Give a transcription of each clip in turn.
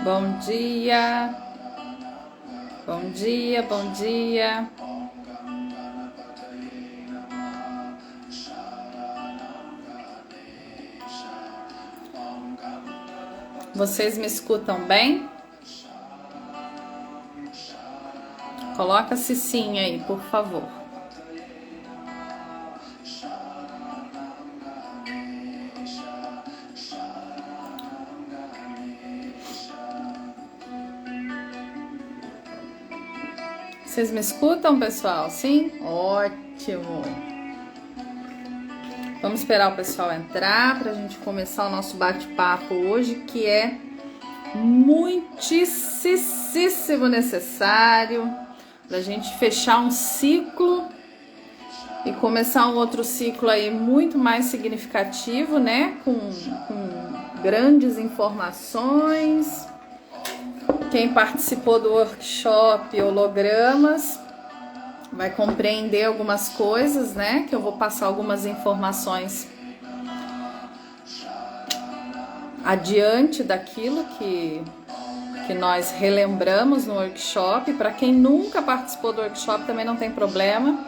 Bom dia, bom dia, bom dia. Vocês me escutam bem? Coloca sim aí, por favor. Vocês me escutam, pessoal? Sim? Ótimo! Vamos esperar o pessoal entrar para a gente começar o nosso bate-papo hoje, que é muitíssimo necessário para a gente fechar um ciclo e começar um outro ciclo aí muito mais significativo, né? Com grandes informações. Quem participou do workshop Hologramas vai compreender algumas coisas, né? Que eu vou passar algumas informações adiante daquilo que nós relembramos no workshop. Para quem nunca participou do workshop também não tem problema,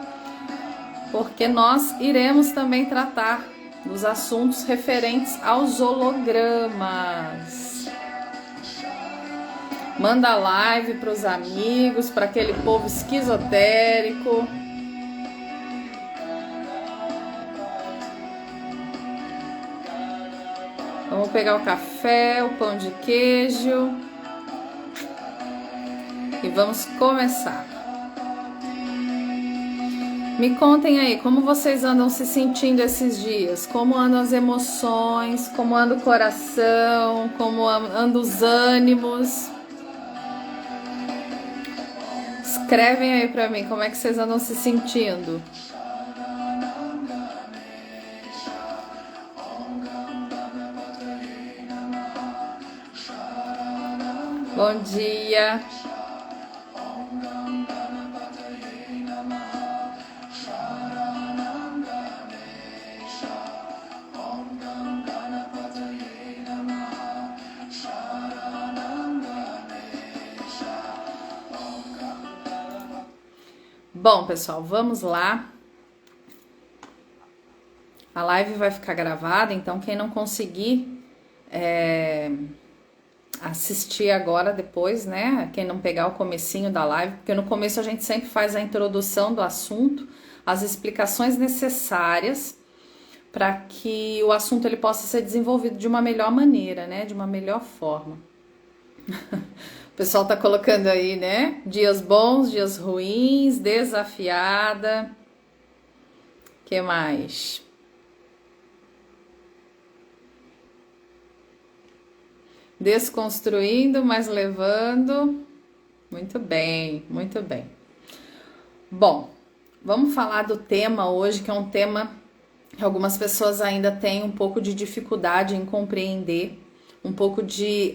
porque nós iremos também tratar dos assuntos referentes aos hologramas. Manda live para os amigos, para aquele povo esquizotérico. Vamos pegar o café, o pão de queijo e vamos começar. Me contem aí, como vocês andam se sentindo esses dias? Como andam as emoções? Como anda o coração? Como andam os ânimos? Escrevem aí pra mim como é que vocês andam se sentindo. Bom dia. Bom, pessoal, vamos lá. A live vai ficar gravada, então quem não conseguir assistir agora depois, né? Quem não pegar o comecinho da live, porque no começo a gente sempre faz a introdução do assunto, as explicações necessárias para que o assunto ele possa ser desenvolvido de uma melhor maneira, né? De uma melhor forma. O pessoal tá colocando aí, né? Dias bons, dias ruins, desafiada. Que mais? Desconstruindo, mas levando. Muito bem, muito bem. Bom, vamos falar do tema hoje, que é um tema que algumas pessoas ainda têm um pouco de dificuldade em compreender, um pouco de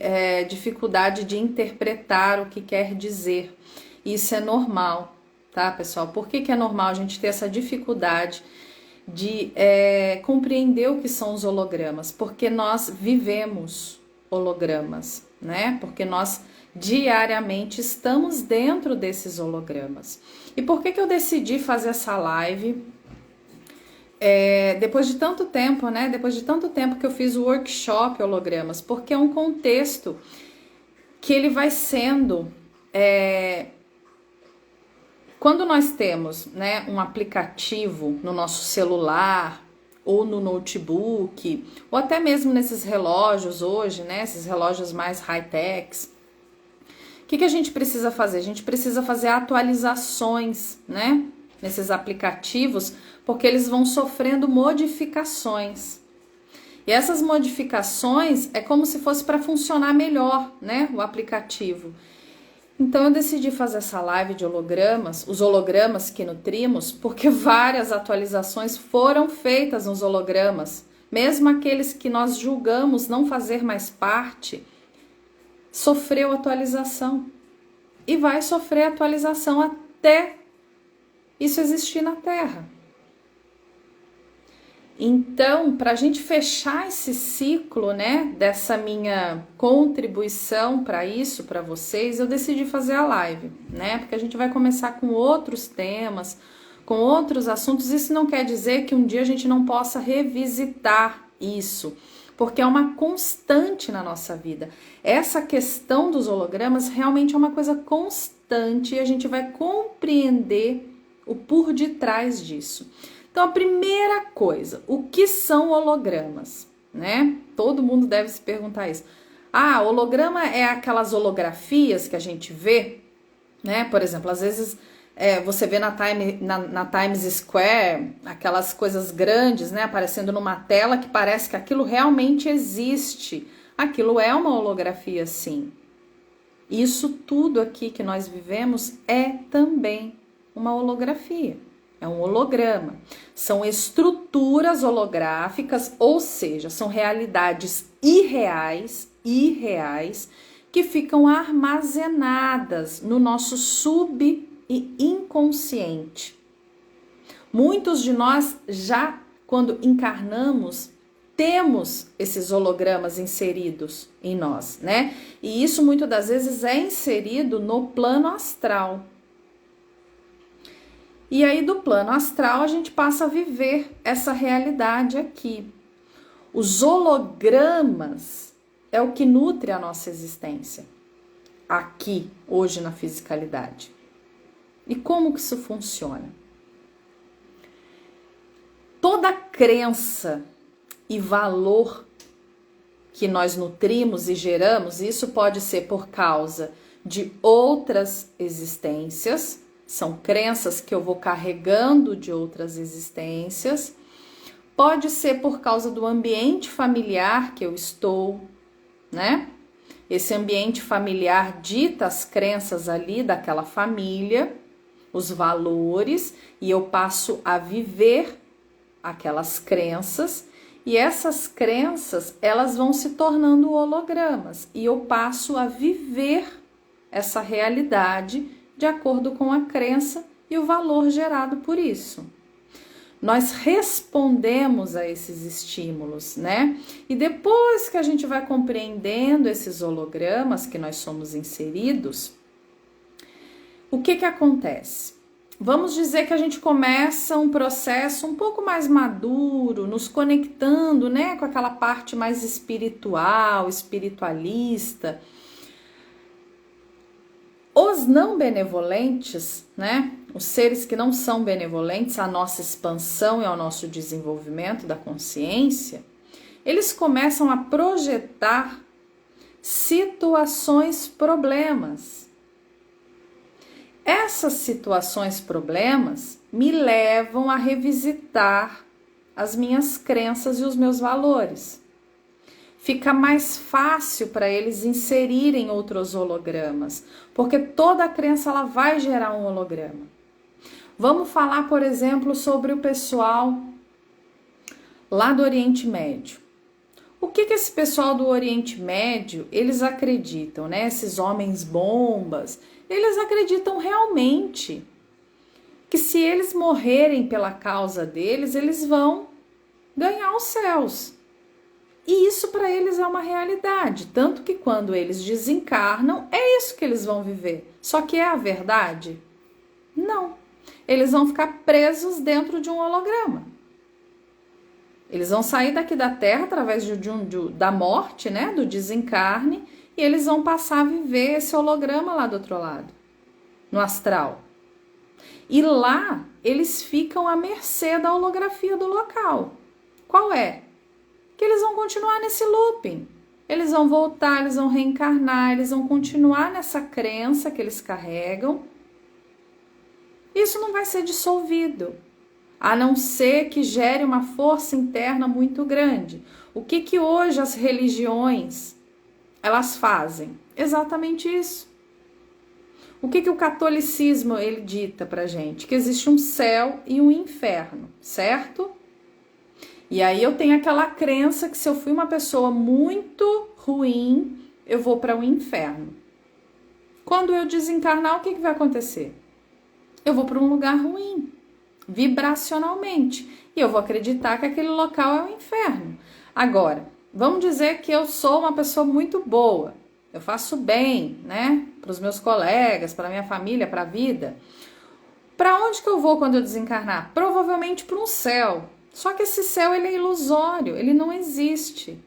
dificuldade de interpretar o que quer dizer. Isso é normal, tá, pessoal? Por que é normal a gente ter essa dificuldade de compreender o que são os hologramas? Porque nós vivemos hologramas, né? Porque nós diariamente estamos dentro desses hologramas. E por que eu decidi fazer essa live? Depois de tanto tempo, né? Depois de tanto tempo que eu fiz o workshop hologramas, porque é um contexto que ele vai sendo quando nós temos, né, um aplicativo no nosso celular ou no notebook, ou até mesmo nesses relógios hoje, né, esses relógios mais high-techs, o que a gente precisa fazer? A gente precisa fazer atualizações, né, nesses aplicativos, porque eles vão sofrendo modificações. E essas modificações é como se fosse para funcionar melhor, né, o aplicativo. Então eu decidi fazer essa live de hologramas, os hologramas que nutrimos, porque várias atualizações foram feitas nos hologramas, mesmo aqueles que nós julgamos não fazer mais parte, sofreu atualização e vai sofrer atualização até isso existir na Terra. Então, para a gente fechar esse ciclo, né, dessa minha contribuição para isso, para vocês, eu decidi fazer a live, né, porque a gente vai começar com outros temas, com outros assuntos. Isso não quer dizer que um dia a gente não possa revisitar isso, porque é uma constante na nossa vida. Essa questão dos hologramas realmente é uma coisa constante e a gente vai compreender o por detrás disso. Então, a primeira coisa, o que são hologramas, né? Todo mundo deve se perguntar isso. Ah, holograma é aquelas holografias que a gente vê, né? Por exemplo, às vezes você vê na Times Square aquelas coisas grandes, né? Aparecendo numa tela que parece que aquilo realmente existe. Aquilo é uma holografia, sim. Isso tudo aqui que nós vivemos é também uma holografia. É um holograma. São estruturas holográficas, ou seja, são realidades irreais, que ficam armazenadas no nosso sub e inconsciente. Muitos de nós já, quando encarnamos, temos esses hologramas inseridos em nós, né? E isso muitas das vezes é inserido no plano astral. E aí do plano astral a gente passa a viver essa realidade aqui. Os hologramas é o que nutre a nossa existência aqui, hoje na fisicalidade. E como que isso funciona? Toda crença e valor que nós nutrimos e geramos, isso pode ser por causa de outras existências, são crenças que eu vou carregando de outras existências. Pode ser por causa do ambiente familiar que eu estou, né? Esse ambiente familiar dita as crenças ali daquela família, os valores, e eu passo a viver aquelas crenças, e essas crenças, elas vão se tornando hologramas, e eu passo a viver essa realidade de acordo com a crença e o valor gerado por isso. Nós respondemos a esses estímulos, né? E depois que a gente vai compreendendo esses hologramas que nós somos inseridos, o que acontece? Vamos dizer que a gente começa um processo um pouco mais maduro, nos conectando, né, com aquela parte mais espiritual, espiritualista. Os não benevolentes, né, os seres que não são benevolentes à nossa expansão e ao nosso desenvolvimento da consciência, eles começam a projetar situações problemas. Essas situações problemas me levam a revisitar as minhas crenças e os meus valores. Fica mais fácil para eles inserirem outros hologramas, porque toda crença ela vai gerar um holograma. Vamos falar, por exemplo, sobre o pessoal lá do Oriente Médio. O que esse pessoal do Oriente Médio, eles acreditam, né? Esses homens bombas, eles acreditam realmente que se eles morrerem pela causa deles, eles vão ganhar os céus. E isso para eles é uma realidade, tanto que quando eles desencarnam, é isso que eles vão viver. Só que é a verdade? Não. Eles vão ficar presos dentro de um holograma. Eles vão sair daqui da Terra através da morte, né, do desencarne, e eles vão passar a viver esse holograma lá do outro lado, no astral. E lá, eles ficam à mercê da holografia do local. Qual é? Que eles vão continuar nesse looping. Eles vão voltar, eles vão reencarnar, eles vão continuar nessa crença que eles carregam. Isso não vai ser dissolvido, a não ser que gere uma força interna muito grande. O que hoje as religiões, elas fazem? Exatamente isso. O que o catolicismo, ele dita pra gente? Que existe um céu e um inferno, certo? E aí eu tenho aquela crença que se eu fui uma pessoa muito ruim, eu vou para o inferno. Quando eu desencarnar, o que vai acontecer? Eu vou para um lugar ruim, vibracionalmente. e eu vou acreditar que aquele local é um inferno. Agora, vamos dizer que eu sou uma pessoa muito boa, eu faço bem, né, para os meus colegas, para minha família, para a vida. Para onde que eu vou quando eu desencarnar? Provavelmente para um céu. Só que esse céu ele é ilusório, ele não existe.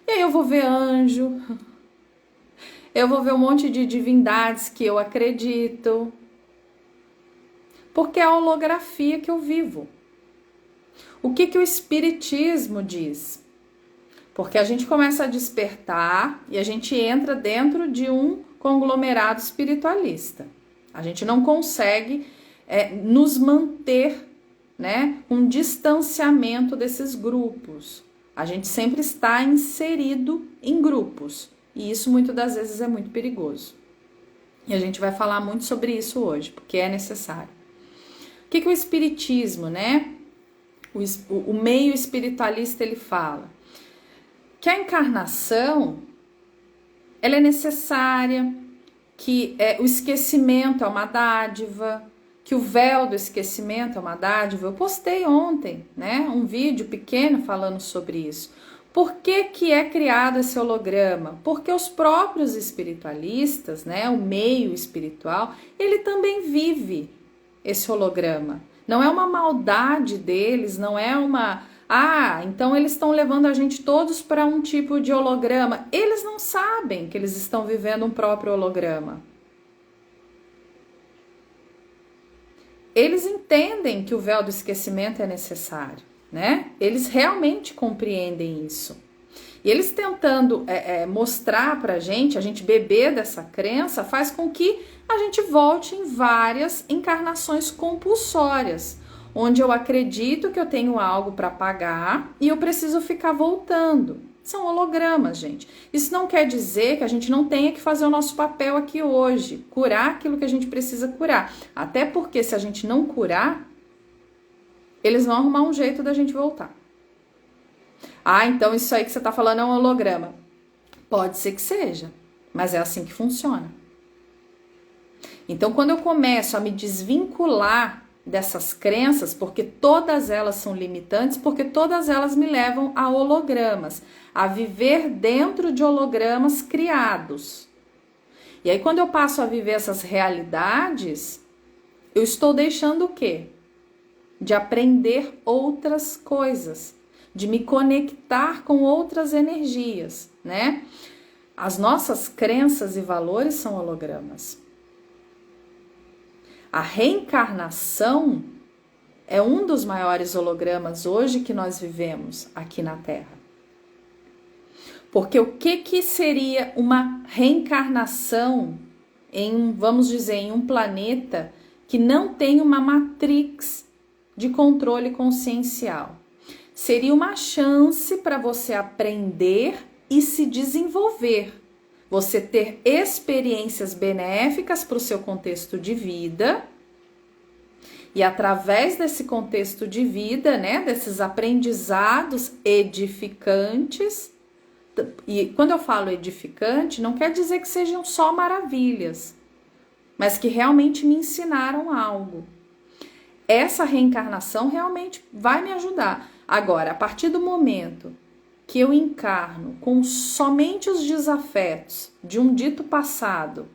E aí eu vou ver anjo, eu vou ver um monte de divindades que eu acredito, porque é a holografia que eu vivo. O que o Espiritismo diz? Porque a gente começa a despertar e a gente entra dentro de um conglomerado espiritualista. A gente não consegue nos manter, né, um distanciamento desses grupos. A gente sempre está inserido em grupos. E isso muitas das vezes é muito perigoso. E a gente vai falar muito sobre isso hoje, porque é necessário. O que o Espiritismo, né? O meio espiritualista ele fala? Que a encarnação ela é necessária, que o esquecimento é uma dádiva, que o véu do esquecimento é uma dádiva. Eu postei ontem, né, um vídeo pequeno falando sobre isso. Por que é criado esse holograma? Porque os próprios espiritualistas, né, o meio espiritual, ele também vive esse holograma. Não é uma maldade deles, não é uma... então eles estão levando a gente todos para um tipo de holograma. Eles não sabem que eles estão vivendo um próprio holograma. Eles entendem que o véu do esquecimento é necessário, né? Eles realmente compreendem isso. E eles tentando mostrar pra gente, a gente beber dessa crença, faz com que a gente volte em várias encarnações compulsórias, onde eu acredito que eu tenho algo para pagar e eu preciso ficar voltando. São hologramas, gente. Isso não quer dizer que a gente não tenha que fazer o nosso papel aqui hoje, curar aquilo que a gente precisa curar. Até porque se a gente não curar, eles vão arrumar um jeito da gente voltar. Então isso aí que você está falando é um holograma. Pode ser que seja, mas é assim que funciona. Então, quando eu começo a me desvincular dessas crenças, porque todas elas são limitantes, porque todas elas me levam a hologramas, a viver dentro de hologramas criados. E aí, quando eu passo a viver essas realidades, eu estou deixando o quê? De aprender outras coisas, de me conectar com outras energias, né? As nossas crenças e valores são hologramas. A reencarnação é um dos maiores hologramas hoje que nós vivemos aqui na Terra. Porque o que seria uma reencarnação vamos dizer, em um planeta que não tem uma matrix de controle consciencial? Seria uma chance para você aprender e se desenvolver. Você ter experiências benéficas para o seu contexto de vida. E através desse contexto de vida, né, desses aprendizados edificantes, e quando eu falo edificante, não quer dizer que sejam só maravilhas, mas que realmente me ensinaram algo. Essa reencarnação realmente vai me ajudar. Agora, a partir do momento que eu encarno com somente os desafetos de um dito passado,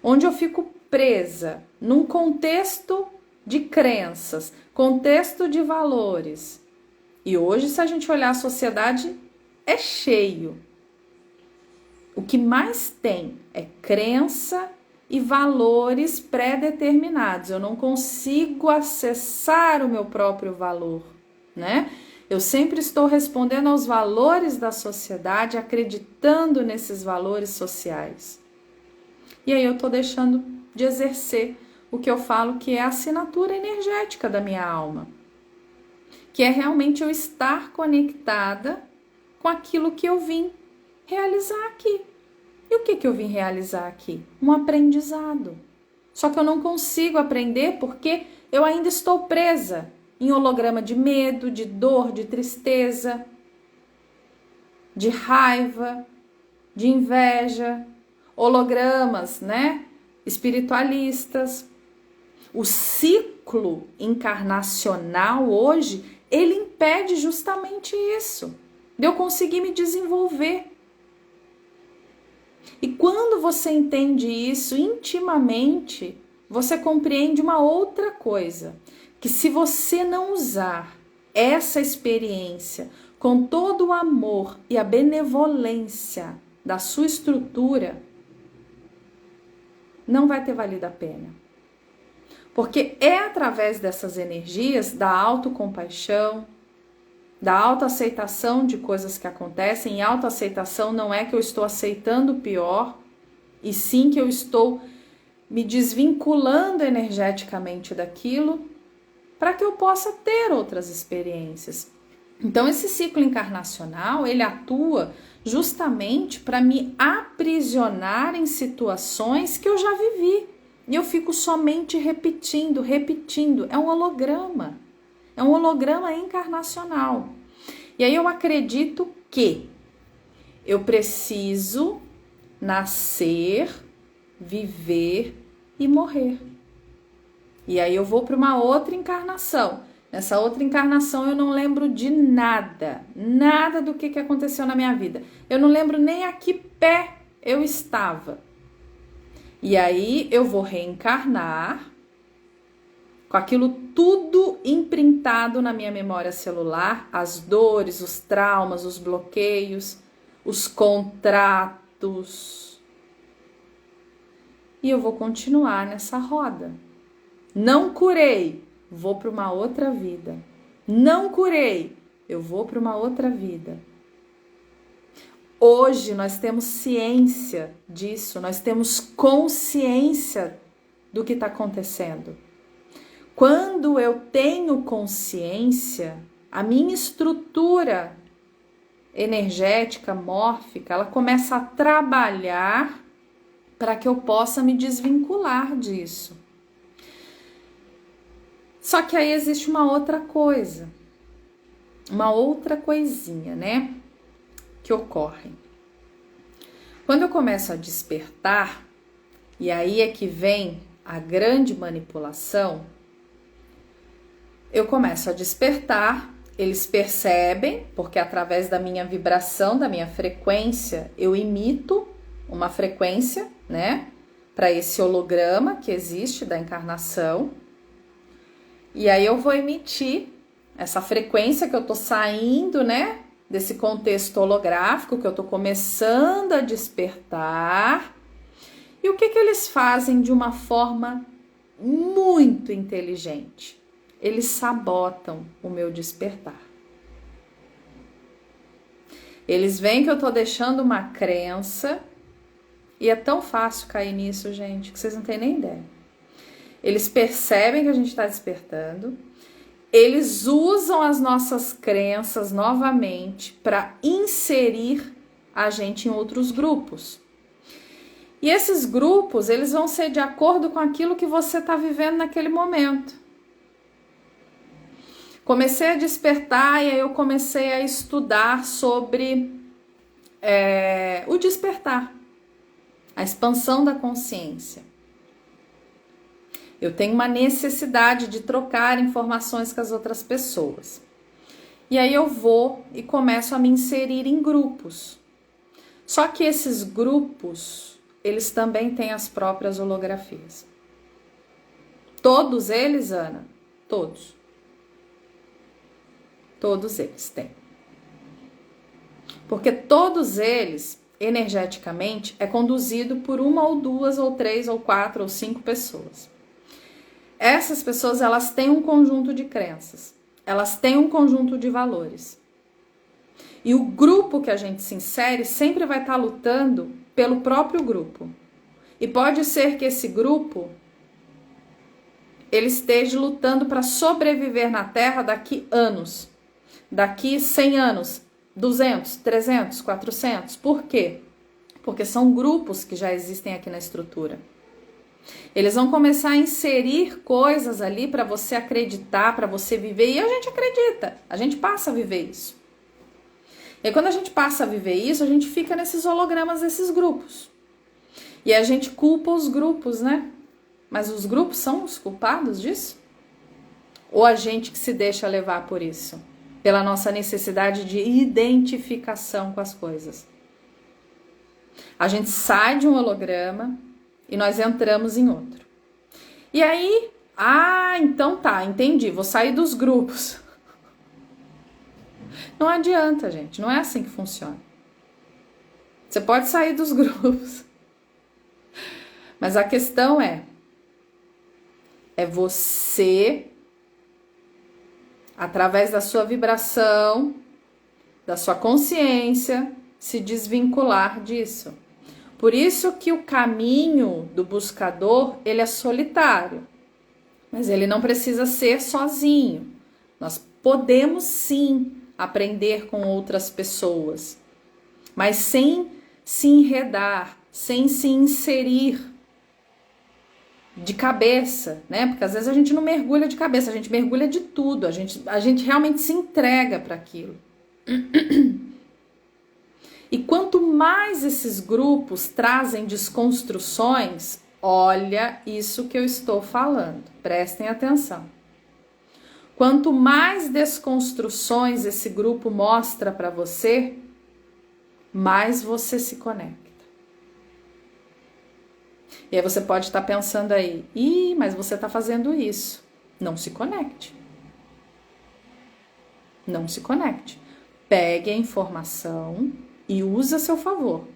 onde eu fico presa num contexto de crenças, contexto de valores. E hoje, se a gente olhar a sociedade, é cheio. O que mais tem é crença e valores pré-determinados. Eu não consigo acessar o meu próprio valor, né? Eu sempre estou respondendo aos valores da sociedade, acreditando nesses valores sociais. E aí eu estou deixando de exercer o que eu falo que é a assinatura energética da minha alma. Que é realmente eu estar conectada com aquilo que eu vim realizar aqui. E o que eu vim realizar aqui? Um aprendizado. Só que eu não consigo aprender porque eu ainda estou presa em holograma de medo, de dor, de tristeza, de raiva, de inveja, hologramas, né? Espiritualistas. O ciclo ciclo encarnacional hoje, ele impede justamente isso, de eu conseguir me desenvolver. E quando você entende isso intimamente, você compreende uma outra coisa, que se você não usar essa experiência com todo o amor e a benevolência da sua estrutura, não vai ter valido a pena. Porque é através dessas energias da autocompaixão, da autoaceitação de coisas que acontecem, e autoaceitação não é que eu estou aceitando o pior, e sim que eu estou me desvinculando energeticamente daquilo para que eu possa ter outras experiências. Então esse ciclo encarnacional, ele atua justamente para me aprisionar em situações que eu já vivi. E eu fico somente repetindo. É um holograma. É um holograma encarnacional. E aí eu acredito que eu preciso nascer, viver e morrer. E aí eu vou para uma outra encarnação. Nessa outra encarnação eu não lembro de nada do que aconteceu na minha vida. Eu não lembro nem a que pé eu estava. E aí eu vou reencarnar com aquilo tudo imprintado na minha memória celular, as dores, os traumas, os bloqueios, os contratos. E eu vou continuar nessa roda. Não curei, vou para uma outra vida. Não curei, eu vou para uma outra vida. Hoje nós temos ciência disso, nós temos consciência do que está acontecendo. Quando eu tenho consciência, a minha estrutura energética, mórfica, ela começa a trabalhar para que eu possa me desvincular disso. Só que aí existe uma outra coisa, uma outra coisinha, né, que ocorre. Quando eu começo a despertar, e aí é que vem a grande manipulação, eu começo a despertar, eles percebem, porque através da minha vibração, da minha frequência, eu imito uma frequência, né, para esse holograma que existe da encarnação. E aí eu vou emitir essa frequência que eu tô saindo, né, desse contexto holográfico, que eu tô começando a despertar. E o que eles fazem de uma forma muito inteligente? Eles sabotam o meu despertar. Eles veem que eu tô deixando uma crença, e é tão fácil cair nisso, gente, que vocês não têm nem ideia. Eles percebem que a gente está despertando, eles usam as nossas crenças novamente para inserir a gente em outros grupos. E esses grupos, eles vão ser de acordo com aquilo que você está vivendo naquele momento. Comecei a despertar e aí eu comecei a estudar sobre o despertar, a expansão da consciência. Eu tenho uma necessidade de trocar informações com as outras pessoas. E aí eu vou e começo a me inserir em grupos. Só que esses grupos, eles também têm as próprias holografias. Todos eles, Ana? Todos. Todos eles têm. Porque todos eles, energeticamente, é conduzido por uma ou duas ou três ou quatro ou cinco pessoas. Essas pessoas, elas têm um conjunto de crenças, elas têm um conjunto de valores. E o grupo que a gente se insere sempre vai estar lutando pelo próprio grupo. E pode ser que esse grupo, ele esteja lutando para sobreviver na Terra daqui anos, daqui 100 anos, 200, 300, 400. Por quê? Porque são grupos que já existem aqui na estrutura. Eles vão começar a inserir coisas ali para você acreditar, para você viver. E a gente acredita, a gente passa a viver isso. E quando a gente passa a viver isso, a gente fica nesses hologramas desses grupos. E a gente culpa os grupos, né? Mas os grupos são os culpados disso? Ou a gente que se deixa levar por isso? Pela nossa necessidade de identificação com as coisas. A gente sai de um holograma e nós entramos em outro. E aí, então tá, entendi, vou sair dos grupos. Não adianta, gente, não é assim que funciona. Você pode sair dos grupos. Mas a questão é você, através da sua vibração, da sua consciência, se desvincular disso. Por isso que o caminho do buscador, ele é solitário. Mas ele não precisa ser sozinho. Nós podemos sim aprender com outras pessoas, mas sem se enredar, sem se inserir de cabeça, né? Porque às vezes a gente não mergulha de cabeça, a gente mergulha de tudo, a gente realmente se entrega para aquilo. E quanto mais esses grupos trazem desconstruções, olha isso que eu estou falando, prestem atenção. Quanto mais desconstruções esse grupo mostra para você, mais você se conecta. E aí você pode estar pensando aí, mas você está fazendo isso. Não se conecte. Não se conecte. Pegue a informação e use a seu favor.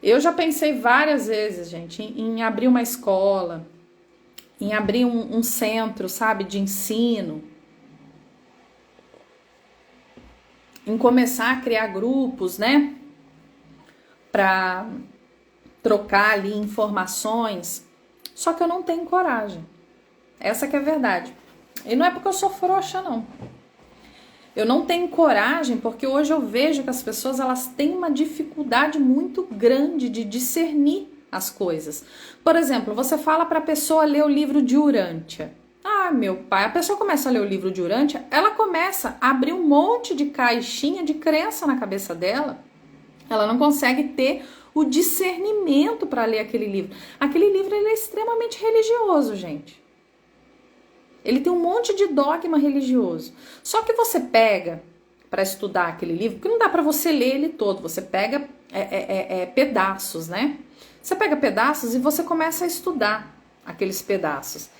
Eu já pensei várias vezes, gente, em abrir uma escola, em abrir um centro, sabe, de ensino, em começar a criar grupos, né, para trocar ali informações, só que eu não tenho coragem, essa que é a verdade, e não é porque eu sou frouxa, não, eu não tenho coragem porque hoje eu vejo que as pessoas, elas têm uma dificuldade muito grande de discernir as coisas. Por exemplo, você fala para a pessoa ler o livro de Urântia. Meu pai, a pessoa começa a ler o livro de Urântia, ela começa a abrir um monte de caixinha de crença na cabeça dela. Ela não consegue ter o discernimento para ler aquele livro. Aquele livro, ele é extremamente religioso, gente. Ele tem um monte de dogma religioso. Só que você pega para estudar aquele livro, porque não dá para você ler ele todo, você pega pedaços, né? Você pega pedaços e você começa a estudar aqueles pedaços.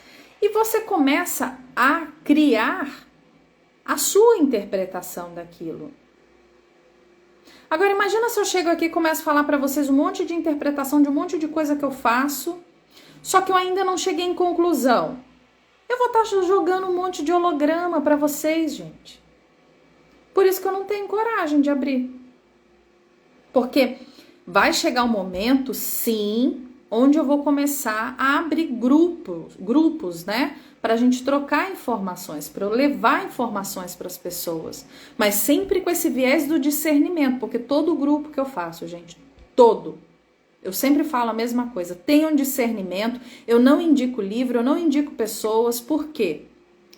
E você começa a criar a sua interpretação daquilo. Agora imagina se eu chego aqui e começo a falar para vocês um monte de interpretação de um monte de coisa que eu faço, só que eu ainda não cheguei em conclusão. Eu vou estar jogando um monte de holograma para vocês, gente. Por isso que eu não tenho coragem de abrir. Porque vai chegar um momento, sim, onde eu vou começar a abrir grupos, né? Para a gente trocar informações, para eu levar informações para as pessoas. Mas sempre com esse viés do discernimento, porque todo grupo que eu faço, gente, eu sempre falo a mesma coisa. Tenham discernimento, eu não indico livro, eu não indico pessoas, por quê?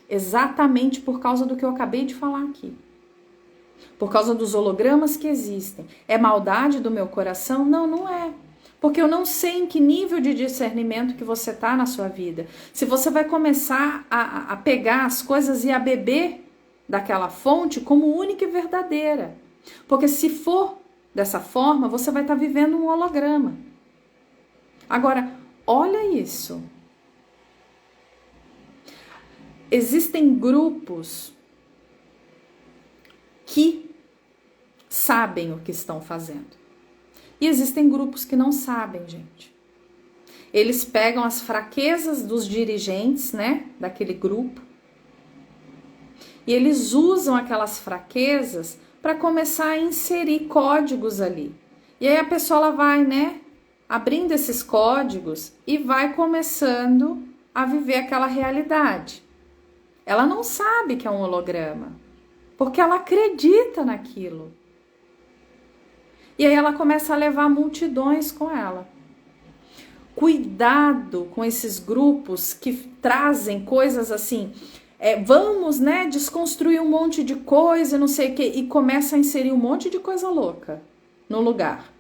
Exatamente por causa do que eu acabei de falar aqui. Por causa dos hologramas que existem. É maldade do meu coração? Não, não é. Porque eu não sei em que nível de discernimento que você está na sua vida. Se você vai começar a pegar as coisas e a beber daquela fonte como única e verdadeira. Porque se for dessa forma, você vai estar vivendo um holograma. Agora, olha isso. Existem grupos que sabem o que estão fazendo. E existem grupos que não sabem, gente. Eles pegam as fraquezas dos dirigentes, né, daquele grupo, e eles usam aquelas fraquezas para começar a inserir códigos ali. E aí a pessoa ela vai, né, abrindo esses códigos e vai começando a viver aquela realidade. Ela não sabe que é um holograma, porque ela acredita naquilo. E aí ela começa a levar multidões com ela. Cuidado com esses grupos que trazem coisas assim, vamos, né, desconstruir um monte de coisa, não sei o quê, e começa a inserir um monte de coisa louca no lugar.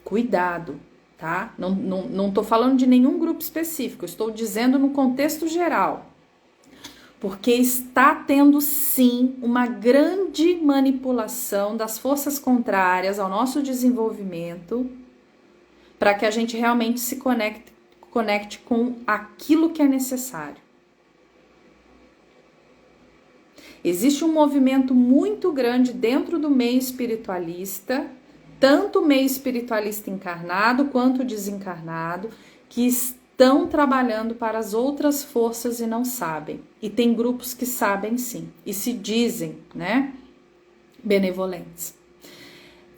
Cuidado. tá? Não tô falando de nenhum grupo específico, estou dizendo no contexto geral. Porque está tendo sim uma grande manipulação das forças contrárias ao nosso desenvolvimento para que a gente realmente se conecte com aquilo que é necessário. Existe um movimento muito grande dentro do meio espiritualista, tanto o meio espiritualista encarnado quanto desencarnado, que estão trabalhando para as outras forças e não sabem. E tem grupos que sabem sim, e se dizem, né, benevolentes.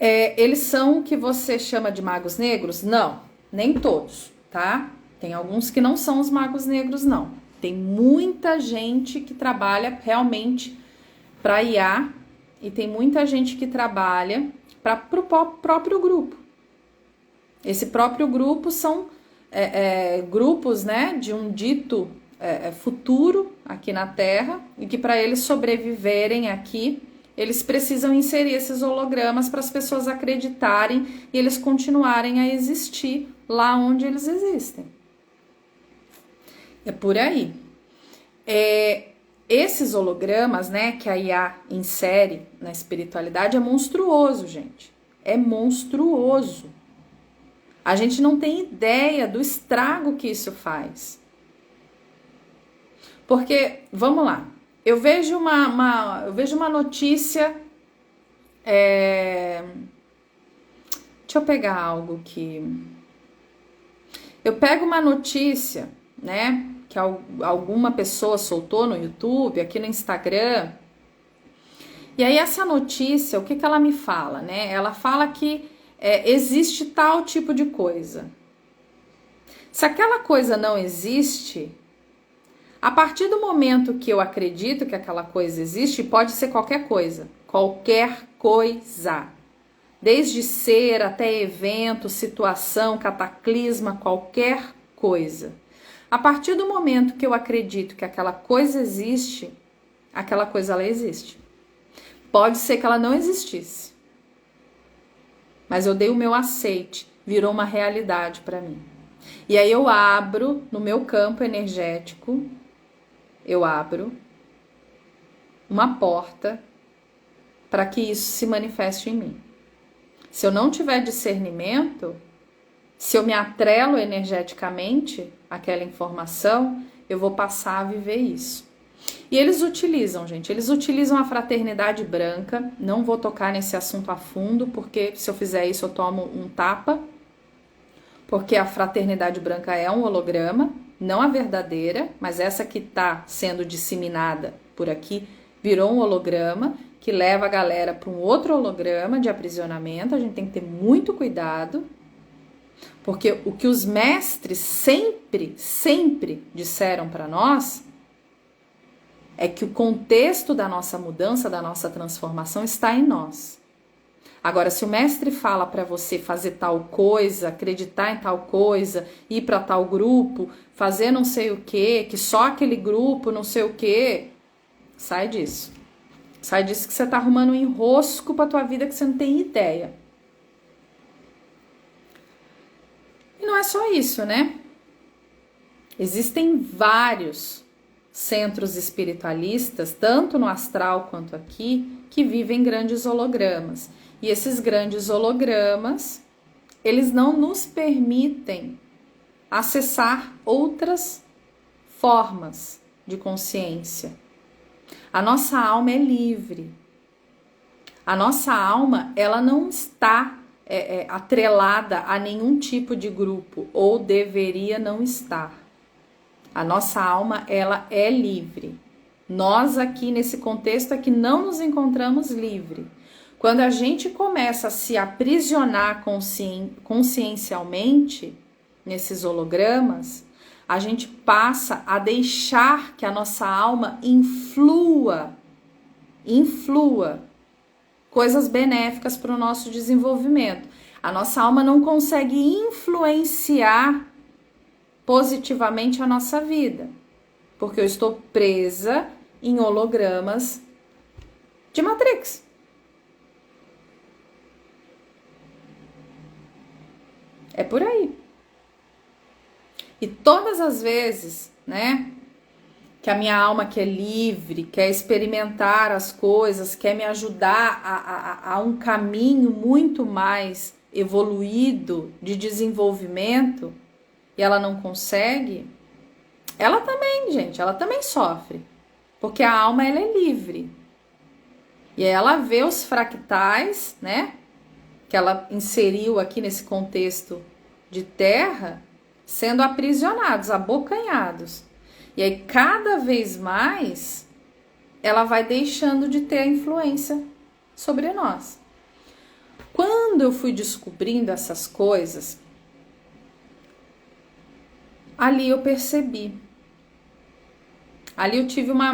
Eles são o que você chama de magos negros? Não, nem todos, tá? Tem alguns que não são os magos negros, não. Tem muita gente que trabalha realmente para IA e tem muita gente que trabalha para o próprio grupo. Esse próprio grupo são grupos, né, de um dito futuro aqui na Terra e que para eles sobreviverem aqui, eles precisam inserir esses hologramas para as pessoas acreditarem e eles continuarem a existir lá onde eles existem. É por aí. Esses hologramas, né, que a IA insere na espiritualidade é monstruoso, gente. É monstruoso. A gente não tem ideia do estrago que isso faz. Porque, vamos lá, eu vejo uma notícia. Deixa eu pegar algo que. Eu pego uma notícia, né, que alguma pessoa soltou no YouTube, aqui no Instagram. E aí essa notícia, o que ela me fala, né? Ela fala que existe tal tipo de coisa. Se aquela coisa não existe, a partir do momento que eu acredito que aquela coisa existe, pode ser qualquer coisa. Qualquer coisa. Desde ser até evento, situação, cataclisma, qualquer coisa. A partir do momento que eu acredito que aquela coisa existe, aquela coisa ela existe. Pode ser que ela não existisse. Mas eu dei o meu aceite, virou uma realidade para mim. E aí eu abro no meu campo energético, eu abro uma porta para que isso se manifeste em mim. Se eu não tiver discernimento, se eu me atrelo energeticamente àquela informação, eu vou passar a viver isso. E eles utilizam, gente, eles utilizam a fraternidade branca. Não vou tocar nesse assunto a fundo, porque se eu fizer isso eu tomo um tapa. Porque a fraternidade branca é um holograma, não a verdadeira, mas essa que está sendo disseminada por aqui virou um holograma que leva a galera para um outro holograma de aprisionamento. A gente tem que ter muito cuidado, porque o que os mestres sempre disseram para nós é que o contexto da nossa mudança, da nossa transformação está em nós. Agora, se o mestre fala para você fazer tal coisa, acreditar em tal coisa, ir para tal grupo, fazer não sei o que só aquele grupo não sei o que, sai disso. Sai disso que você tá arrumando um enrosco pra tua vida que você não tem ideia. E não é só isso, né? Existem vários centros espiritualistas, tanto no astral quanto aqui, que vivem grandes hologramas. E esses grandes hologramas, eles não nos permitem acessar outras formas de consciência. A nossa alma é livre. A nossa alma, ela não está atrelada a nenhum tipo de grupo, ou deveria não estar. A nossa alma, ela é livre. Nós aqui nesse contexto é que não nos encontramos livre. Quando a gente começa a se aprisionar consciencialmente nesses hologramas, a gente passa a deixar que a nossa alma influa coisas benéficas para o nosso desenvolvimento. A nossa alma não consegue influenciar positivamente a nossa vida, porque eu estou presa em hologramas de Matrix. É por aí. E todas as vezes, né, que a minha alma quer livre, quer experimentar as coisas, quer me ajudar a um caminho muito mais evoluído de desenvolvimento, e ela não consegue, ela também, gente, ela também sofre. Porque a alma, ela é livre. E ela vê os fractais, né, que ela inseriu aqui nesse contexto de terra, sendo aprisionados, abocanhados. E aí, cada vez mais, ela vai deixando de ter a influência sobre nós. Quando eu fui descobrindo essas coisas, ali eu percebi. Ali eu tive uma...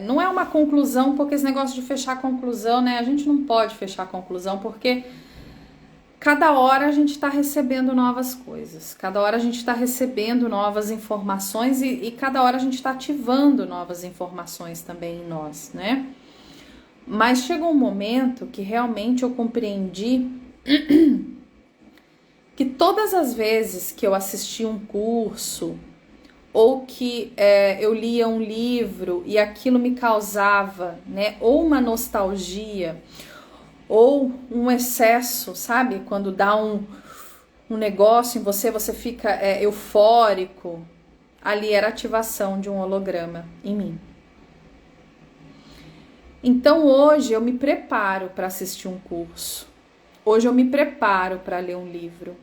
não é uma conclusão, porque esse negócio de fechar a conclusão, né? A gente não pode fechar a conclusão, porque cada hora a gente está recebendo novas coisas, cada hora a gente está recebendo novas informações e cada hora a gente está ativando novas informações também em nós, né? Mas chegou um momento que realmente eu compreendi que todas as vezes que eu assisti um curso ou que eu lia um livro e aquilo me causava, né, ou uma nostalgia ou um excesso, sabe? Quando dá um negócio em você, você fica eufórico. Ali era ativação de um holograma em mim. Então hoje eu me preparo para assistir um curso. Hoje eu me preparo para ler um livro.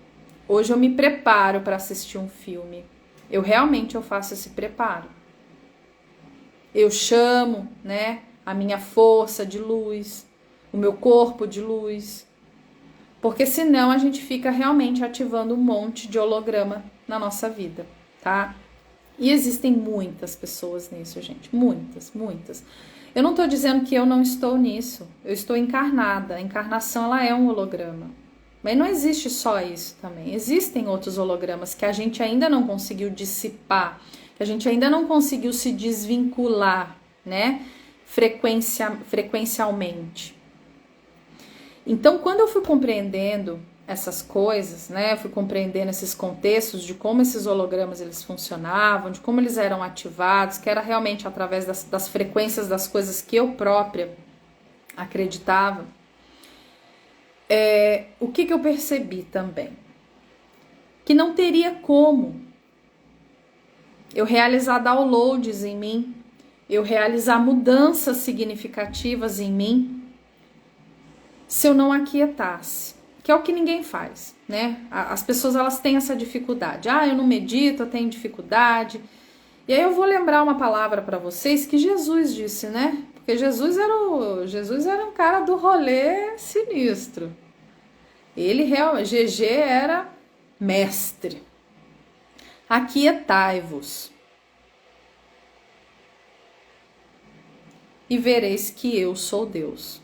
Hoje eu me preparo para assistir um filme. Eu faço esse preparo. Eu chamo, né, a minha força de luz, o meu corpo de luz, porque senão a gente fica realmente ativando um monte de holograma na nossa vida, tá? E existem muitas pessoas nisso, gente, muitas, muitas. Eu não tô dizendo que eu não estou nisso, eu estou encarnada, a encarnação ela é um holograma, mas não existe só isso também, existem outros hologramas que a gente ainda não conseguiu dissipar, que a gente ainda não conseguiu se desvincular, né, frequencialmente. Então, quando eu fui compreendendo essas coisas, né, eu fui compreendendo esses contextos de como esses hologramas eles funcionavam, de como eles eram ativados, que era realmente através das frequências das coisas que eu própria acreditava, o que eu percebi também? Que não teria como eu realizar downloads em mim, eu realizar mudanças significativas em mim, se eu não aquietasse, que é o que ninguém faz, né? As pessoas elas têm essa dificuldade. Eu não medito, eu tenho dificuldade. E aí eu vou lembrar uma palavra para vocês que Jesus disse, né? Porque Jesus era um cara do rolê sinistro. GG era mestre. Aquietai-vos e vereis que eu sou Deus.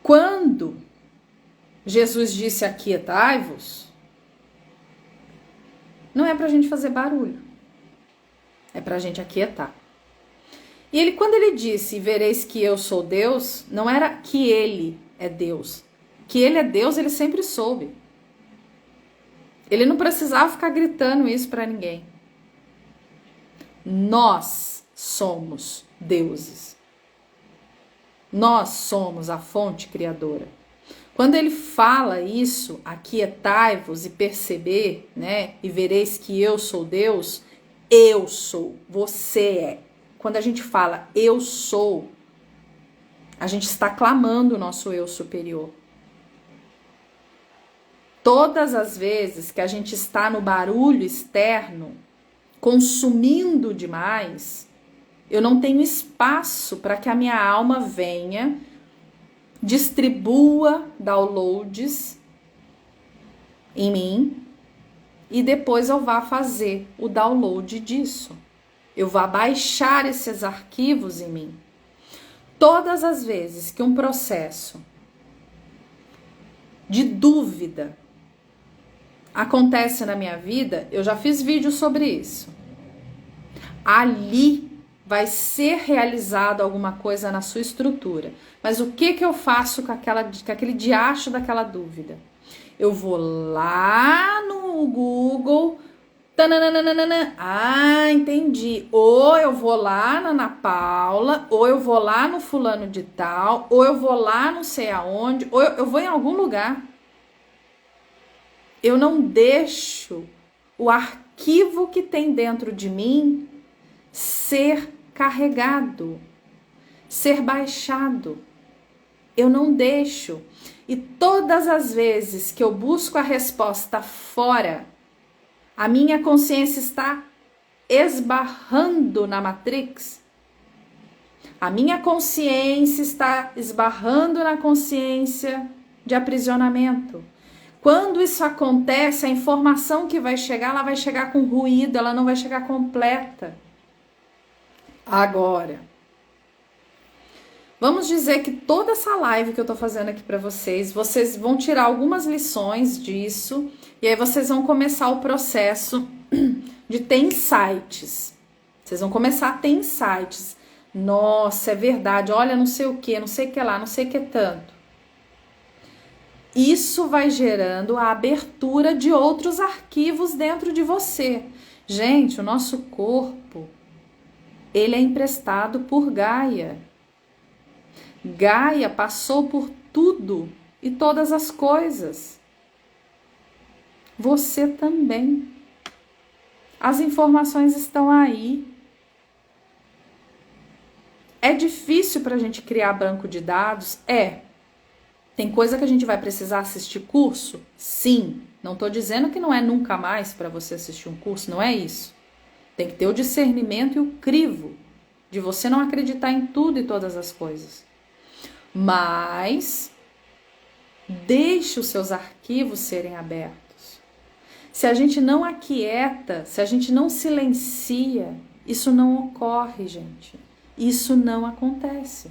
Quando Jesus disse aquietai-vos, não é pra gente fazer barulho, é pra gente aquietar. E quando ele disse, vereis que eu sou Deus, não era que ele é Deus. Que ele é Deus, ele sempre soube. Ele não precisava ficar gritando isso pra ninguém. Nós somos deuses. Nós somos a fonte criadora. Quando ele fala isso, aquietai-vos e perceber, né? E vereis que eu sou Deus, eu sou, você é. Quando a gente fala eu sou, a gente está clamando o nosso eu superior. Todas as vezes que a gente está no barulho externo, consumindo demais, eu não tenho espaço para que a minha alma venha, distribua downloads em mim e depois eu vá fazer o download disso. Eu vou baixar esses arquivos em mim. Todas as vezes que um processo de dúvida acontece na minha vida, eu já fiz vídeo sobre isso. Ali vai ser realizado alguma coisa na sua estrutura. Mas o que eu faço com aquele diacho daquela dúvida? Eu vou lá no Google, tananana, entendi. Ou eu vou lá na Ana Paula, ou eu vou lá no fulano de tal, ou eu vou lá não sei aonde, ou eu vou em algum lugar. Eu não deixo o arquivo que tem dentro de mim ser carregado, ser baixado. Eu não deixo. E todas as vezes que eu busco a resposta fora, a minha consciência está esbarrando na Matrix. A minha consciência está esbarrando na consciência de aprisionamento. Quando isso acontece, a informação que vai chegar, ela vai chegar com ruído, ela não vai chegar completa. Agora, vamos dizer que toda essa live que eu tô fazendo aqui para vocês vão tirar algumas lições disso, e aí vocês vão começar o processo de ter insights. Vocês vão começar a ter insights. Nossa, é verdade, olha, não sei o que lá, não sei o que tanto. Isso vai gerando a abertura de outros arquivos dentro de você. Gente, o nosso corpo, ele é emprestado por Gaia. Gaia passou por tudo e todas as coisas. Você também. As informações estão aí. É difícil para a gente criar banco de dados? Tem coisa que a gente vai precisar assistir curso? Sim. Não estou dizendo que não é nunca mais para você assistir um curso, não é isso. Tem que ter o discernimento e o crivo de você não acreditar em tudo e todas as coisas. Mas deixe os seus arquivos serem abertos. Se a gente não aquieta, se a gente não silencia, isso não ocorre, gente. Isso não acontece.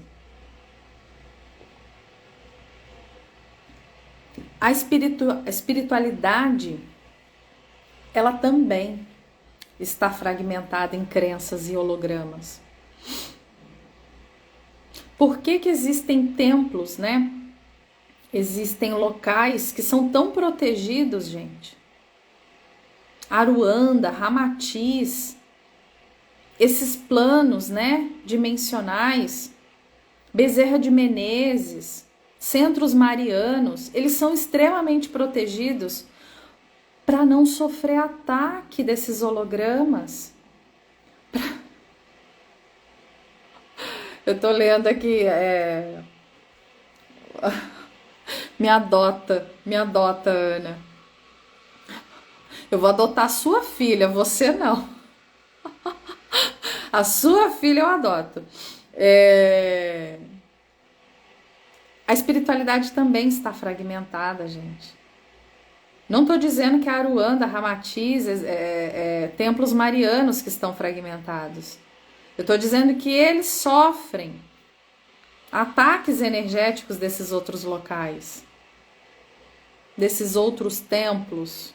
A espiritualidade, ela também está fragmentada em crenças e hologramas. Por que existem templos, né? Existem locais que são tão protegidos, gente. Aruanda, Ramatiz, esses planos, né, dimensionais, Bezerra de Menezes, centros marianos, eles são extremamente protegidos para não sofrer ataque desses hologramas. Eu tô lendo aqui, me adota, Ana. Eu vou adotar a sua filha, você não. A sua filha eu adoto. A espiritualidade também está fragmentada, gente. Não estou dizendo que a Aruanda, Ramatiz, templos marianos que estão fragmentados. Eu estou dizendo que eles sofrem ataques energéticos desses outros locais, desses outros templos.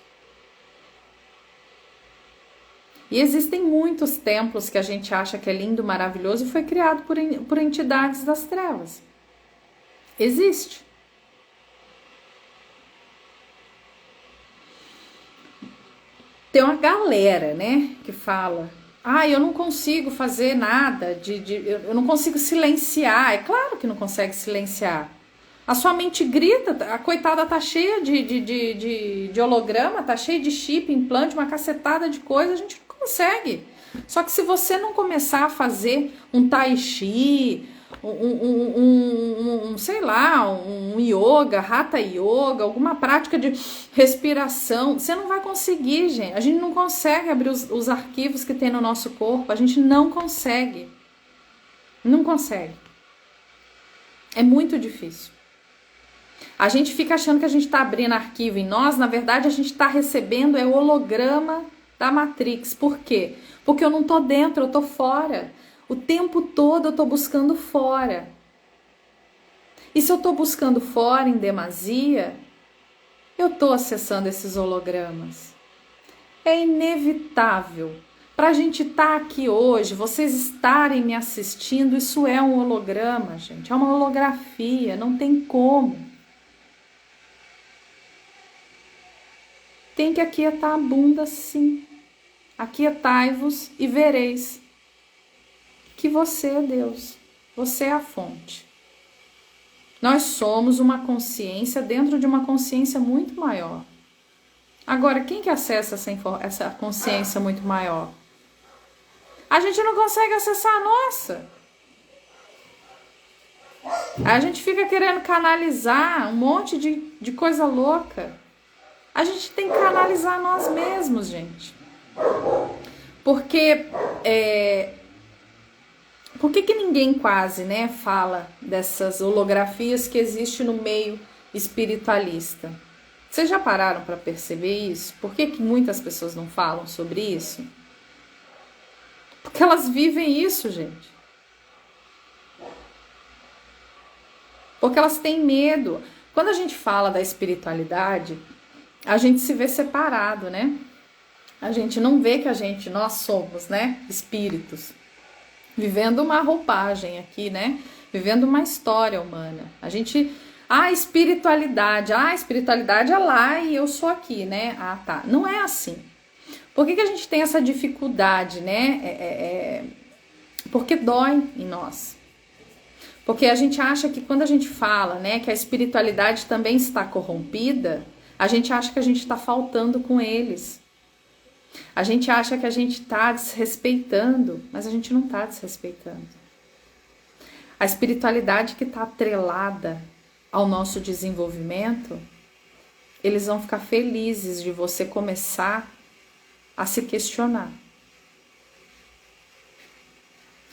E existem muitos templos que a gente acha que é lindo, maravilhoso e foi criado por entidades das trevas. Existe. Tem uma galera, né, que fala: eu não consigo fazer nada, eu não consigo silenciar. É claro que não consegue silenciar. A sua mente grita, a coitada tá cheia de holograma, tá cheia de chip, implante, uma cacetada de coisa, a gente não consegue. Só que se você não começar a fazer um tai chi, sei lá, um yoga, hatha yoga, alguma prática de respiração, você não vai conseguir, gente. A gente não consegue abrir os arquivos que tem no nosso corpo, a gente não consegue. Não consegue. É muito difícil. A gente fica achando que a gente está abrindo arquivo em nós, na verdade a gente está recebendo o holograma da Matrix. Por quê? Porque eu não tô dentro, eu tô fora. O tempo todo eu tô buscando fora. E se eu tô buscando fora em demasia, eu tô acessando esses hologramas. É inevitável Para a gente estar aqui hoje, vocês estarem me assistindo, isso é um holograma, gente. É uma holografia, não tem como. Tem que aquietar a bunda, sim. Aquietai-vos e vereis que você é Deus, você é a fonte. Nós somos uma consciência dentro de uma consciência muito maior. Agora, quem que acessa essa consciência muito maior? A gente não consegue acessar a nossa. A gente fica querendo canalizar um monte de coisa louca. A gente tem que canalizar nós mesmos, gente. Porque por que ninguém quase, né, fala dessas holografias que existem no meio espiritualista? Vocês já pararam para perceber isso? Por que muitas pessoas não falam sobre isso? Porque elas vivem isso, gente. Porque elas têm medo. Quando a gente fala da espiritualidade, a gente se vê separado, né? A gente não vê que nós somos, né, espíritos, vivendo uma roupagem aqui, né? Vivendo uma história humana. A espiritualidade é lá e eu sou aqui, né? Ah, tá. Não é assim. Por que a gente tem essa dificuldade, né? Porque dói em nós. Porque a gente acha que quando a gente fala, né, que a espiritualidade também está corrompida, a gente acha que a gente está faltando com eles. A gente acha que a gente está desrespeitando, mas a gente não está desrespeitando. A espiritualidade que está atrelada ao nosso desenvolvimento, eles vão ficar felizes de você começar a se questionar.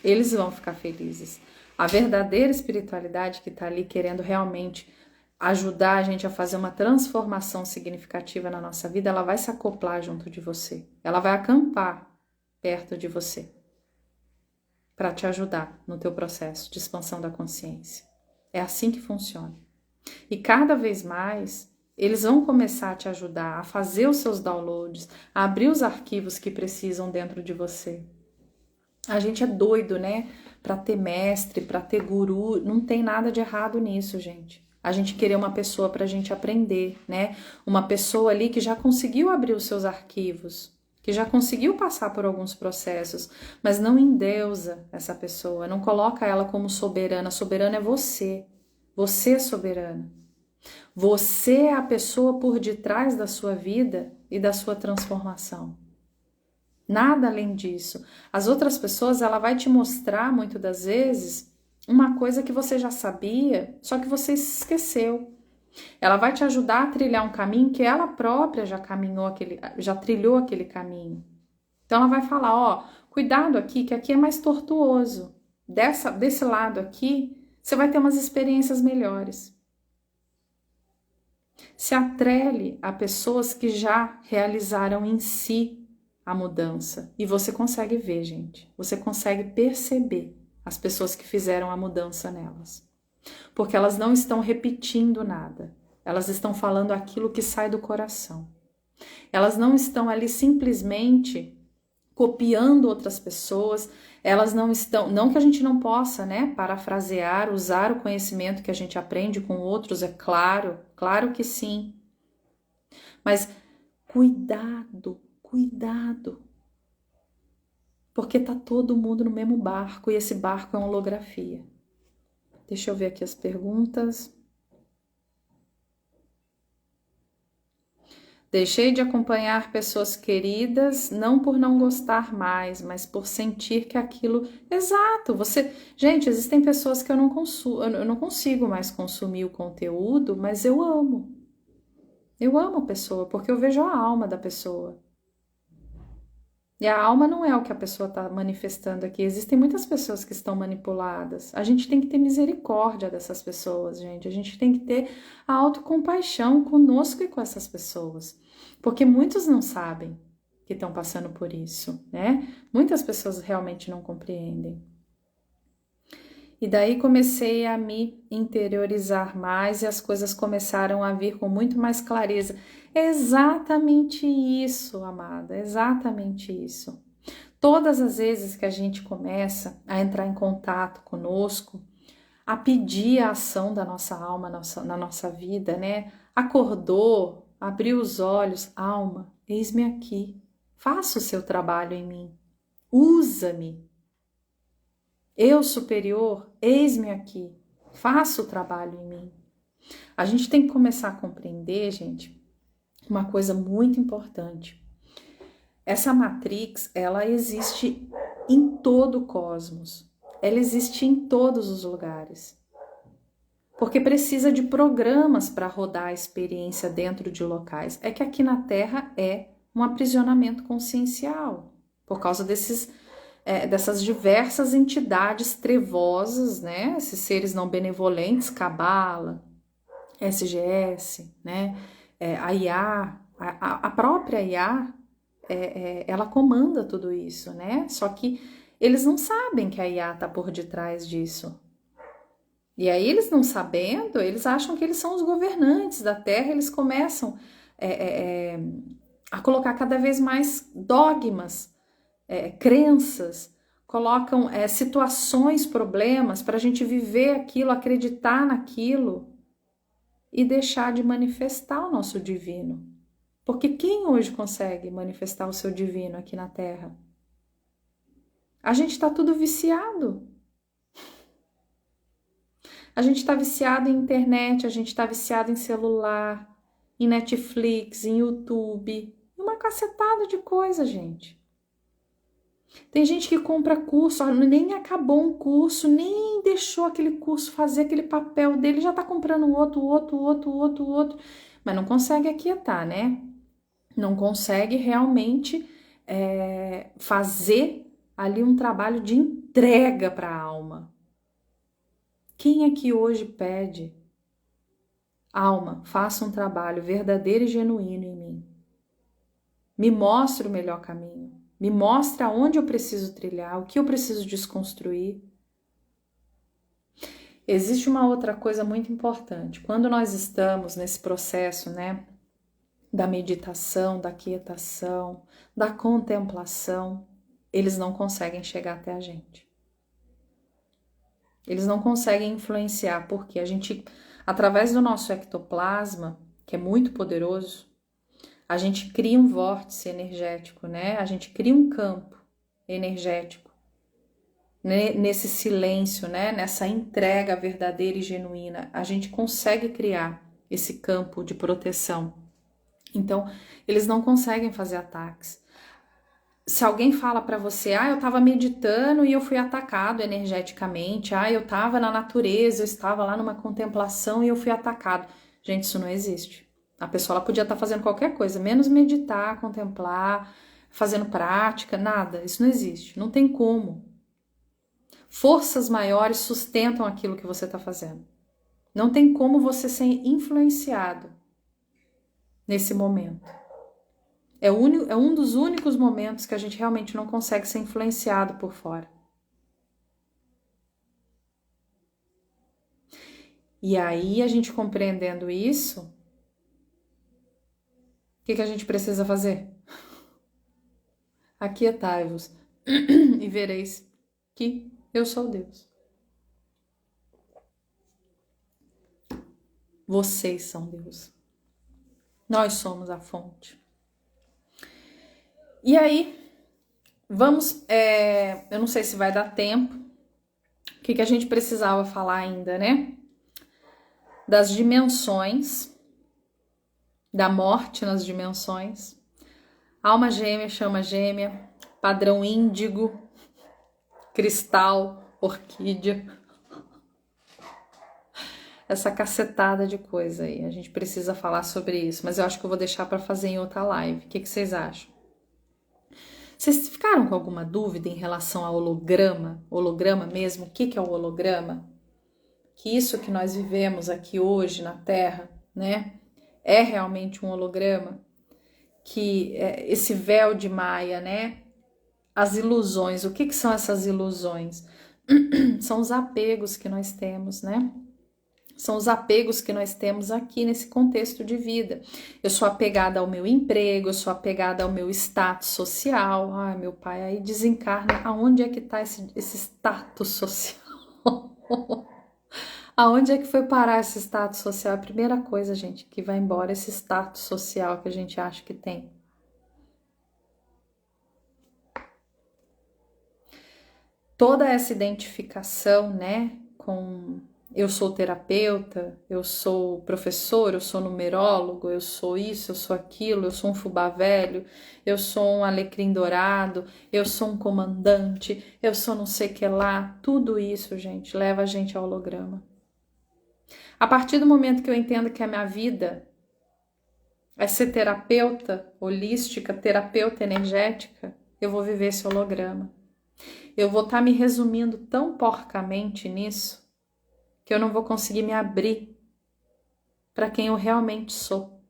Eles vão ficar felizes. A verdadeira espiritualidade que está ali querendo realmente ajudar a gente a fazer uma transformação significativa na nossa vida, ela vai se acoplar junto de você. Ela vai acampar perto de você para te ajudar no teu processo de expansão da consciência. É assim que funciona. E cada vez mais eles vão começar a te ajudar a fazer os seus downloads, a abrir os arquivos que precisam dentro de você. A gente é doido, né? Para ter mestre, para ter guru, não tem nada de errado nisso, gente. A gente querer uma pessoa para a gente aprender, né? Uma pessoa ali que já conseguiu abrir os seus arquivos, que já conseguiu passar por alguns processos, mas não endeusa essa pessoa, não coloca ela como soberana. Soberana é você. Você é soberana. Você é a pessoa por detrás da sua vida e da sua transformação. Nada além disso. As outras pessoas, ela vai te mostrar, muitas das vezes, uma coisa que você já sabia, só que você se esqueceu. Ela vai te ajudar a trilhar um caminho que ela própria já trilhou aquele caminho. Então ela vai falar, ó, cuidado aqui, que aqui é mais tortuoso. Desse lado aqui, você vai ter umas experiências melhores. Se atrele a pessoas que já realizaram em si a mudança. E você consegue ver, gente. Você consegue perceber as pessoas que fizeram a mudança nelas. Porque elas não estão repetindo nada. Elas estão falando aquilo que sai do coração. Elas não estão ali simplesmente copiando outras pessoas. Elas não estão... Não que a gente não possa, né, parafrasear, usar o conhecimento que a gente aprende com outros, é claro. Claro que sim. Mas cuidado. Cuidado, porque tá todo mundo no mesmo barco e esse barco é uma holografia. Deixa eu ver aqui as perguntas. Deixei de acompanhar pessoas queridas, não por não gostar mais, mas por sentir que aquilo... Exato, Gente, existem pessoas que eu não consigo mais consumir o conteúdo, mas eu amo. Eu amo a pessoa, porque eu vejo a alma da pessoa. E a alma não é o que a pessoa está manifestando aqui. Existem muitas pessoas que estão manipuladas. A gente tem que ter misericórdia dessas pessoas, gente. A gente tem que ter a autocompaixão conosco e com essas pessoas. Porque muitos não sabem que estão passando por isso, né? Muitas pessoas realmente não compreendem. E daí comecei a me interiorizar mais e as coisas começaram a vir com muito mais clareza. É exatamente isso, amada, exatamente isso. Todas as vezes que a gente começa a entrar em contato conosco, a pedir a ação da nossa alma na nossa vida, né? Acordou, abriu os olhos, alma, eis-me aqui, faça o seu trabalho em mim, usa-me. Eu superior, eis-me aqui, faça o trabalho em mim. A gente tem que começar a compreender, gente, uma coisa muito importante. Essa matrix, ela existe em todo o cosmos. Ela existe em todos os lugares. Porque precisa de programas para rodar a experiência dentro de locais. É que aqui na Terra é um aprisionamento consciencial, por causa dessas diversas entidades trevosas, né? Esses seres não benevolentes, Cabala, SGS, né? A IA, a própria IA, ela comanda tudo isso, né? Só que eles não sabem que a IA está por detrás disso. E aí eles não sabendo, eles acham que eles são os governantes da Terra, eles começam a colocar cada vez mais dogmas, crenças, colocam situações, problemas para a gente viver aquilo, acreditar naquilo e deixar de manifestar o nosso divino. Porque quem hoje consegue manifestar o seu divino aqui na Terra? A gente está tudo viciado. A gente está viciado em internet, a gente está viciado em celular, em Netflix, em YouTube, uma cacetada de coisa, gente. Tem gente que compra curso, nem acabou um curso, nem deixou aquele curso fazer aquele papel dele, já está comprando outro, mas não consegue aquietar, né? Não consegue realmente fazer ali um trabalho de entrega para a alma. Quem é que hoje pede? Alma, faça um trabalho verdadeiro e genuíno em mim. Me mostre o melhor caminho. Me mostre aonde eu preciso trilhar, o que eu preciso desconstruir. Existe uma outra coisa muito importante. Quando nós estamos nesse processo, né, da meditação, da quietação, da contemplação, eles não conseguem chegar até a gente. Eles não conseguem influenciar, porque a gente, através do nosso ectoplasma, que é muito poderoso, a gente cria um vórtice energético, né? A gente cria um campo energético nesse silêncio, né? Nessa entrega verdadeira e genuína. A gente consegue criar esse campo de proteção. Então, eles não conseguem fazer ataques. Se alguém fala para você, eu estava meditando e eu fui atacado energeticamente, eu estava na natureza, eu estava lá numa contemplação e eu fui atacado. Gente, isso não existe. A pessoa ela podia estar fazendo qualquer coisa, menos meditar, contemplar, fazendo prática, nada. Isso não existe, não tem como. Forças maiores sustentam aquilo que você está fazendo. Não tem como você ser influenciado nesse momento. É um dos únicos momentos que a gente realmente não consegue ser influenciado por fora. E aí, a gente compreendendo isso, o que a gente precisa fazer? Aquietai-vos e vereis que eu sou Deus. Vocês são Deus. Nós somos a fonte. E aí, vamos, eu não sei se vai dar tempo, o que a gente precisava falar ainda, né? Das dimensões, da morte nas dimensões, alma gêmea, chama gêmea, padrão índigo, cristal, orquídea, essa cacetada de coisa aí. A gente precisa falar sobre isso, mas eu acho que eu vou deixar para fazer em outra live. O que vocês acham? Vocês ficaram com alguma dúvida em relação ao holograma? Holograma mesmo? O que é o holograma? Que isso que nós vivemos aqui hoje na Terra, né? É realmente um holograma? Que esse véu de Maia, né? As ilusões, o que são essas ilusões? São os apegos que nós temos, né? São os apegos que nós temos aqui nesse contexto de vida. Eu sou apegada ao meu emprego, eu sou apegada ao meu status social. Ai, meu pai, aí desencarna. Aonde é que está esse status social? Aonde é que foi parar esse status social? A primeira coisa, gente, que vai embora esse status social que a gente acha que tem. Toda essa identificação, né, com eu sou terapeuta, eu sou professor, eu sou numerólogo, eu sou isso, eu sou aquilo, eu sou um fubá velho, eu sou um alecrim dourado, eu sou um comandante, eu sou não sei o que lá. Tudo isso, gente, leva a gente ao holograma. A partir do momento que eu entendo que a minha vida é ser terapeuta holística, terapeuta energética, eu vou viver esse holograma. Eu vou estar me resumindo tão porcamente nisso que eu não vou conseguir me abrir para quem eu realmente sou.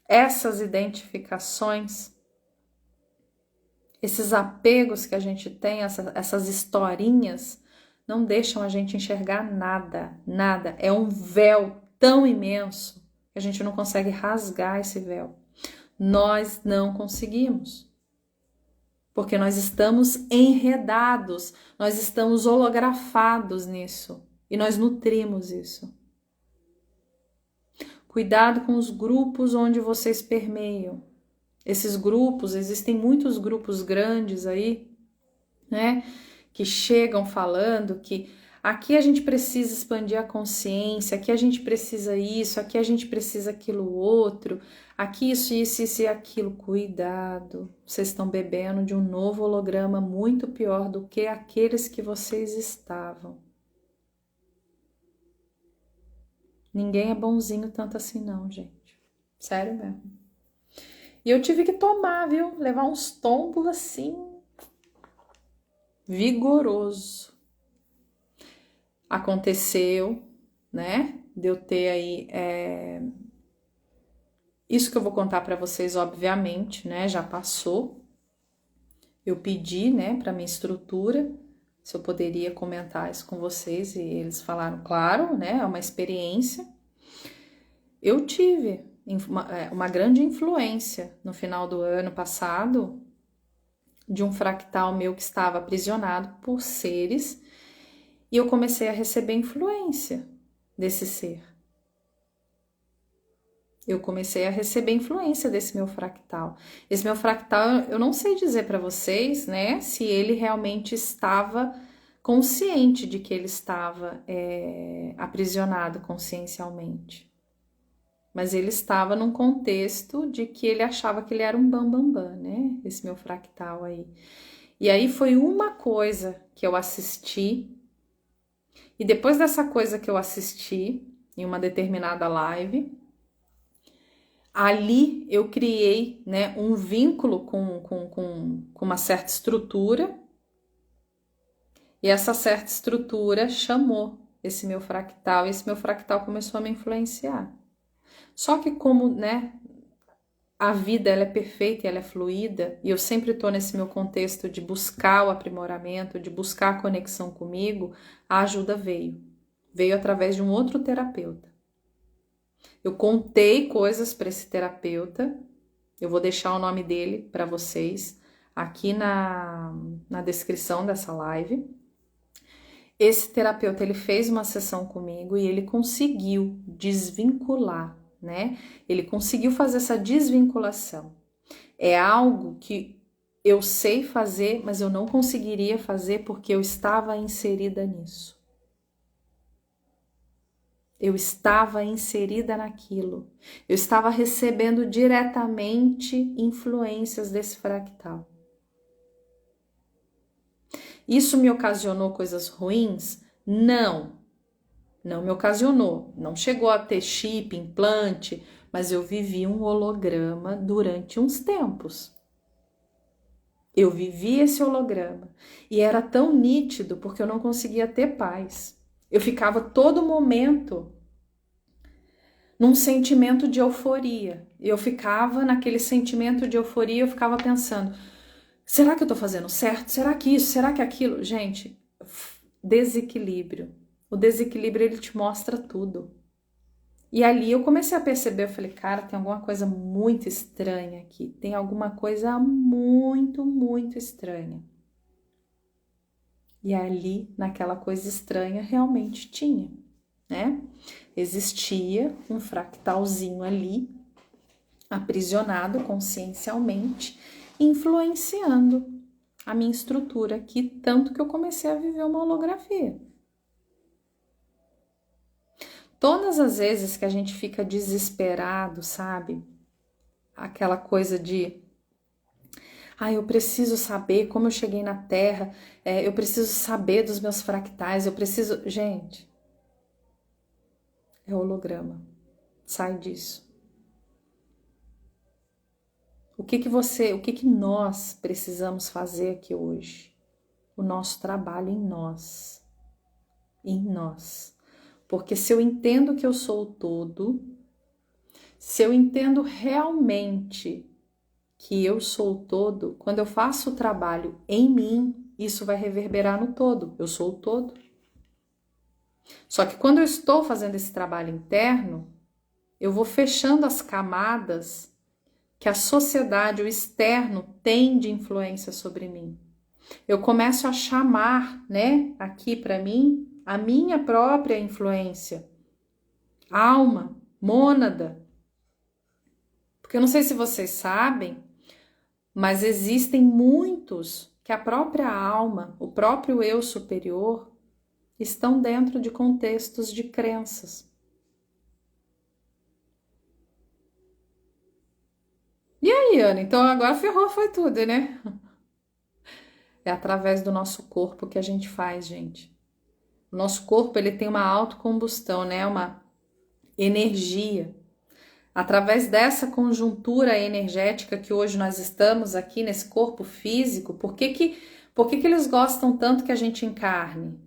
Essas identificações, esses apegos que a gente tem, essas historinhas, não deixam a gente enxergar nada, nada. É um véu tão imenso que a gente não consegue rasgar esse véu. Nós não conseguimos. Porque nós estamos enredados, nós estamos holografados nisso e nós nutrimos isso. Cuidado com os grupos onde vocês permeiam. Esses grupos, existem muitos grupos grandes aí, né, que chegam falando que aqui a gente precisa expandir a consciência, aqui a gente precisa isso, aqui a gente precisa aquilo outro, aqui isso e aquilo. Cuidado, vocês estão bebendo de um novo holograma muito pior do que aqueles que vocês estavam. Ninguém é bonzinho tanto assim não, gente. Sério mesmo. E eu tive que tomar, viu? Levar uns tombos assim, vigoroso. Aconteceu, né? De eu ter aí isso que eu vou contar para vocês, obviamente, né? Já passou. Eu pedi, né, para minha estrutura, se eu poderia comentar isso com vocês e eles falaram, claro, né? É uma experiência. Eu tive uma grande influência no final do ano passado de um fractal meu que estava aprisionado por seres. E eu comecei a receber influência desse ser. Eu comecei a receber influência desse meu fractal. Esse meu fractal, eu não sei dizer para vocês, né, se ele realmente estava consciente de que ele estava aprisionado consciencialmente. Mas ele estava num contexto de que ele achava que ele era um bambambam, né, esse meu fractal aí. E aí foi uma coisa que eu assisti. E depois dessa coisa que eu assisti em uma determinada live, ali eu criei, né, um vínculo com uma certa estrutura. E essa certa estrutura chamou esse meu fractal. E esse meu fractal começou a me influenciar. Só que como, né, a vida ela é perfeita e ela é fluida, e eu sempre estou nesse meu contexto de buscar o aprimoramento, de buscar a conexão comigo, a ajuda veio. Veio através de um outro terapeuta. Eu contei coisas para esse terapeuta, eu vou deixar o nome dele para vocês aqui na descrição dessa live. Esse terapeuta, ele fez uma sessão comigo e ele conseguiu desvincular, né? Ele conseguiu fazer essa desvinculação. É algo que eu sei fazer, mas eu não conseguiria fazer porque eu estava inserida nisso. Eu estava inserida naquilo. Eu estava recebendo diretamente influências desse fractal. Isso me ocasionou coisas ruins? Não. Não me ocasionou. Não chegou a ter chip, implante, mas eu vivi um holograma durante uns tempos. Eu vivi esse holograma e era tão nítido porque eu não conseguia ter paz. Eu ficava todo momento num sentimento de euforia. Eu ficava naquele sentimento de euforia, eu ficava pensando, será que eu tô fazendo certo? Será que isso? Será que aquilo? Gente, desequilíbrio. O desequilíbrio, ele te mostra tudo. E ali eu comecei a perceber, eu falei, cara, tem alguma coisa muito estranha aqui. Tem alguma coisa muito, muito estranha. E ali, naquela coisa estranha, realmente tinha, né? Existia um fractalzinho ali, aprisionado consciencialmente, influenciando a minha estrutura aqui, tanto que eu comecei a viver uma holografia. Todas as vezes que a gente fica desesperado, sabe? Aquela coisa de, eu preciso saber como eu cheguei na Terra, eu preciso saber dos meus fractais, eu preciso... Gente, é holograma. Sai disso. O que nós precisamos fazer aqui hoje? O nosso trabalho em nós. Em nós. Porque se eu entendo que eu sou o todo, se eu entendo realmente que eu sou o todo, quando eu faço o trabalho em mim, isso vai reverberar no todo. Eu sou o todo. Só que quando eu estou fazendo esse trabalho interno, eu vou fechando as camadas que a sociedade, o externo, tem de influência sobre mim. Eu começo a chamar, né, aqui para mim, a minha própria influência. Alma, mônada. Porque eu não sei se vocês sabem, mas existem muitos que a própria alma, o próprio eu superior, estão dentro de contextos de crenças. E aí, Ana? Então agora ferrou, foi tudo, né? É através do nosso corpo que a gente faz, gente. O nosso corpo, ele tem uma autocombustão, né? Uma energia. Através dessa conjuntura energética que hoje nós estamos aqui nesse corpo físico, por que eles gostam tanto que a gente encarne?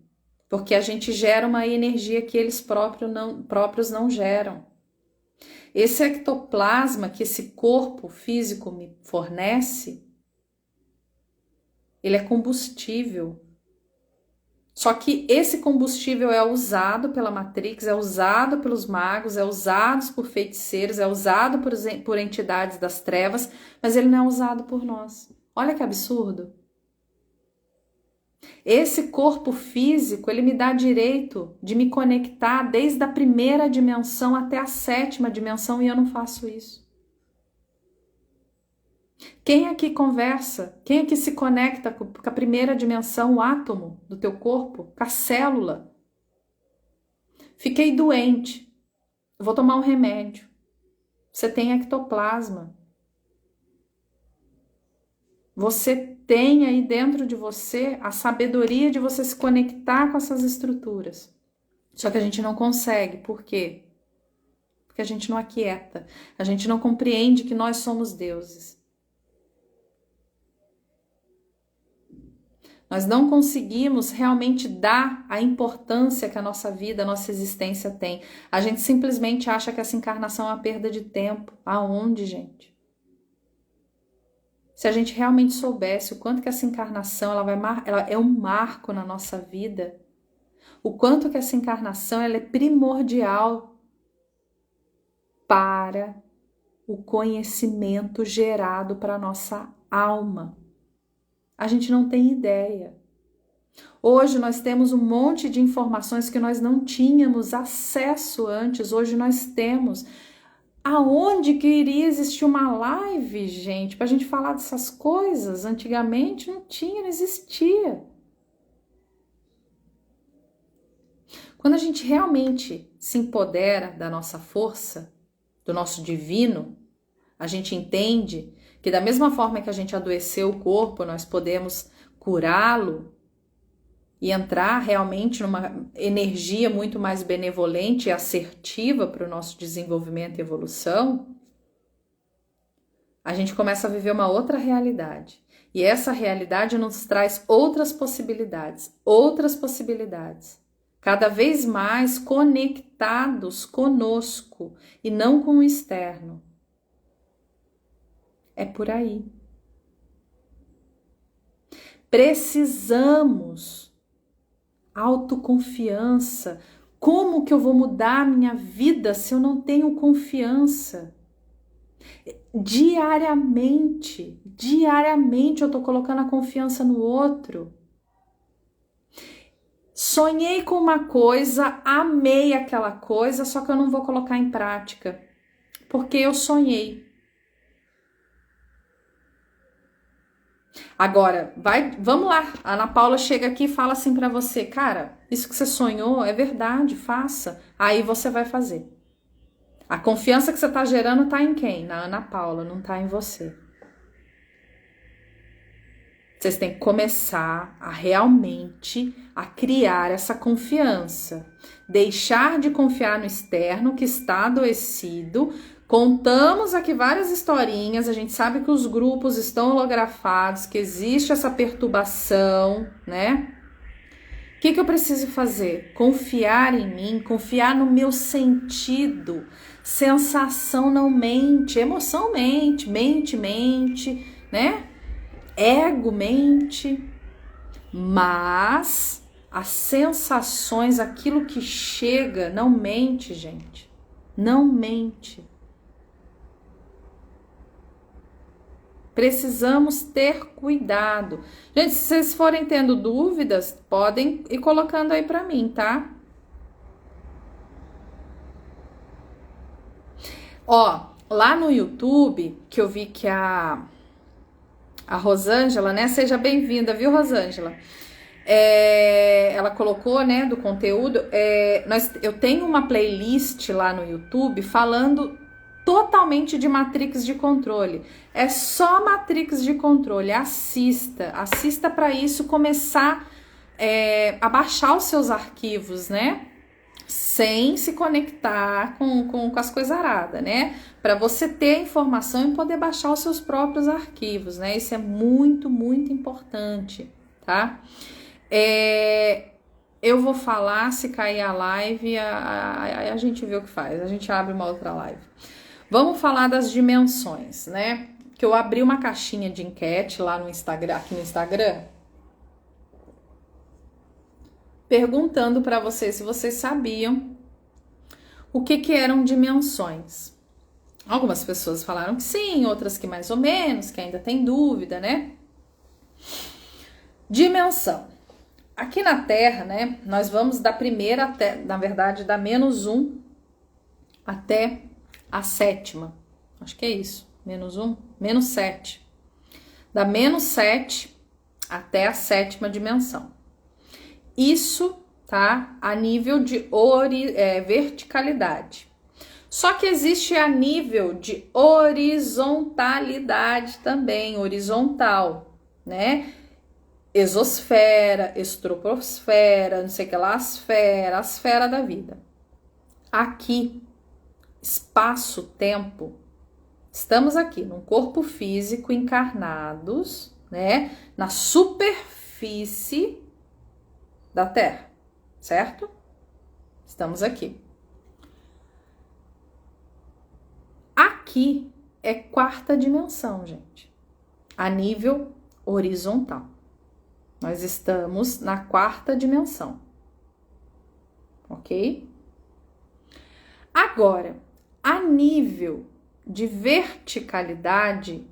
Porque a gente gera uma energia que eles próprios não geram. Esse ectoplasma que esse corpo físico me fornece, ele é combustível. Só que esse combustível é usado pela Matrix, é usado pelos magos, é usado por feiticeiros, é usado por entidades das trevas, mas ele não é usado por nós. Olha que absurdo. Esse corpo físico, ele me dá direito de me conectar desde a primeira dimensão até a sétima dimensão e eu não faço isso. Quem aqui conversa? Quem aqui se conecta com a primeira dimensão, o átomo do teu corpo, com a célula? Fiquei doente, vou tomar um remédio. Você tem ectoplasma. Você tem aí dentro de você a sabedoria de você se conectar com essas estruturas. Só que a gente não consegue. Por quê? Porque a gente não aquieta. A gente não compreende que nós somos deuses. Nós não conseguimos realmente dar a importância que a nossa vida, a nossa existência tem. A gente simplesmente acha que essa encarnação é uma perda de tempo. Aonde, gente? Se a gente realmente soubesse o quanto que essa encarnação ela é um marco na nossa vida, o quanto que essa encarnação ela é primordial para o conhecimento gerado para a nossa alma. A gente não tem ideia. Hoje nós temos um monte de informações que nós não tínhamos acesso antes, hoje nós temos. Aonde que iria existir uma live, gente, para a gente falar dessas coisas? Antigamente não tinha, não existia. Quando a gente realmente se empodera da nossa força, do nosso divino, a gente entende que da mesma forma que a gente adoeceu o corpo, nós podemos curá-lo e entrar realmente numa energia muito mais benevolente e assertiva para o nosso desenvolvimento e evolução, a gente começa a viver uma outra realidade. E essa realidade nos traz outras possibilidades, cada vez mais conectados conosco e não com o externo. É por aí. Precisamos Autoconfiança. Como que eu vou mudar a minha vida se eu não tenho confiança? Diariamente eu tô colocando a confiança no outro. Sonhei com uma coisa, amei aquela coisa, só que eu não vou colocar em prática, porque eu sonhei. Agora, vamos lá. A Ana Paula chega aqui e fala assim pra você, cara, isso que você sonhou é verdade, faça. Aí você vai fazer. A confiança que você tá gerando tá em quem? Na Ana Paula, não tá em você. Vocês têm que começar a realmente a criar essa confiança. Deixar de confiar no externo que está adoecido. Contamos aqui várias historinhas, a gente sabe que os grupos estão holografados, que existe essa perturbação, né? O que eu preciso fazer? Confiar em mim, confiar no meu sentido. Sensação não mente, emoção mente, mente, né? Ego mente, mas as sensações, aquilo que chega, não mente, gente. Não mente. Precisamos ter cuidado. Gente, se vocês forem tendo dúvidas, podem ir colocando aí pra mim, tá? Ó, lá no YouTube, que eu vi que a Rosângela, né? Seja bem-vinda, viu, Rosângela? Ela colocou, né, do conteúdo. Eu tenho uma playlist lá no YouTube falando totalmente de Matrix de controle. É só Matrix de controle. Assista para isso começar a baixar os seus arquivos, né? Sem se conectar com as coisas aradas, né? Para você ter a informação e poder baixar os seus próprios arquivos, né? Isso é muito, muito importante, tá? Eu vou falar, se cair a live, a gente vê o que faz, a gente abre uma outra live. Vamos falar das dimensões, né? Que eu abri uma caixinha de enquete lá no Instagram, aqui no Instagram, perguntando para vocês se vocês sabiam o que eram dimensões. Algumas pessoas falaram que sim, outras que mais ou menos, que ainda tem dúvida, né? Dimensão. Aqui na Terra, né, nós vamos da primeira até, na verdade, da -1 até a 7ª. Acho que é isso. -1, -7. Da -7 até a 7ª dimensão. Isso, tá? A nível de verticalidade. Só que existe a nível de horizontalidade também, horizontal, né? Exosfera, estratosfera, não sei o que lá, a esfera da vida. Aqui, espaço-tempo, estamos aqui num corpo físico encarnados, né? Na superfície da Terra, certo? Estamos aqui. Aqui é 4ª dimensão, gente. A nível horizontal. Nós estamos na 4ª dimensão. Ok? Agora, a nível de verticalidade,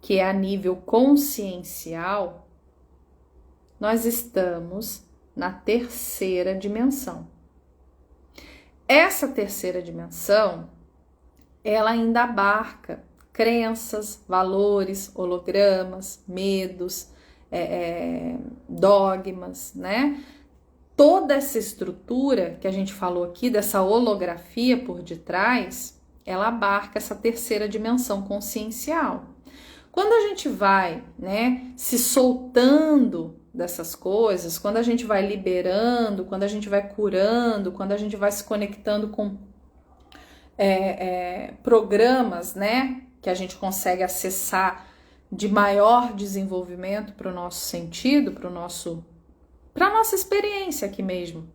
que é a nível consciencial, nós estamos na 3ª dimensão. Essa 3ª dimensão, ela ainda abarca crenças, valores, hologramas, medos, dogmas, né? Toda essa estrutura que a gente falou aqui, dessa holografia por detrás, ela abarca essa 3ª dimensão consciencial. Quando a gente vai, né, se soltando dessas coisas, quando a gente vai liberando, quando a gente vai curando, quando a gente vai se conectando com programas, né, que a gente consegue acessar de maior desenvolvimento para o nosso sentido, para a nossa experiência aqui mesmo,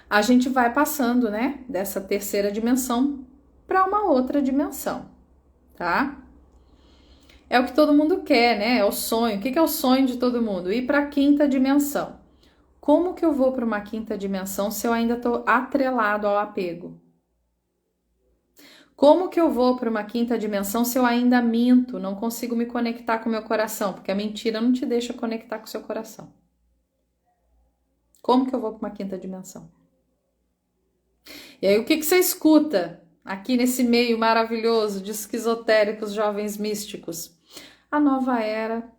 a gente vai passando, né, dessa 3ª dimensão para uma outra dimensão, tá? É o que todo mundo quer, né? É o sonho. O que é o sonho de todo mundo? Ir para a 5ª dimensão. Como que eu vou para uma quinta dimensão se eu ainda estou atrelado ao apego? Como que eu vou para uma quinta dimensão se eu ainda minto, não consigo me conectar com o meu coração? Porque a mentira não te deixa conectar com o seu coração. Como que eu vou para uma quinta dimensão? E aí, o que você escuta aqui nesse meio maravilhoso de esquizotéricos jovens místicos? A nova era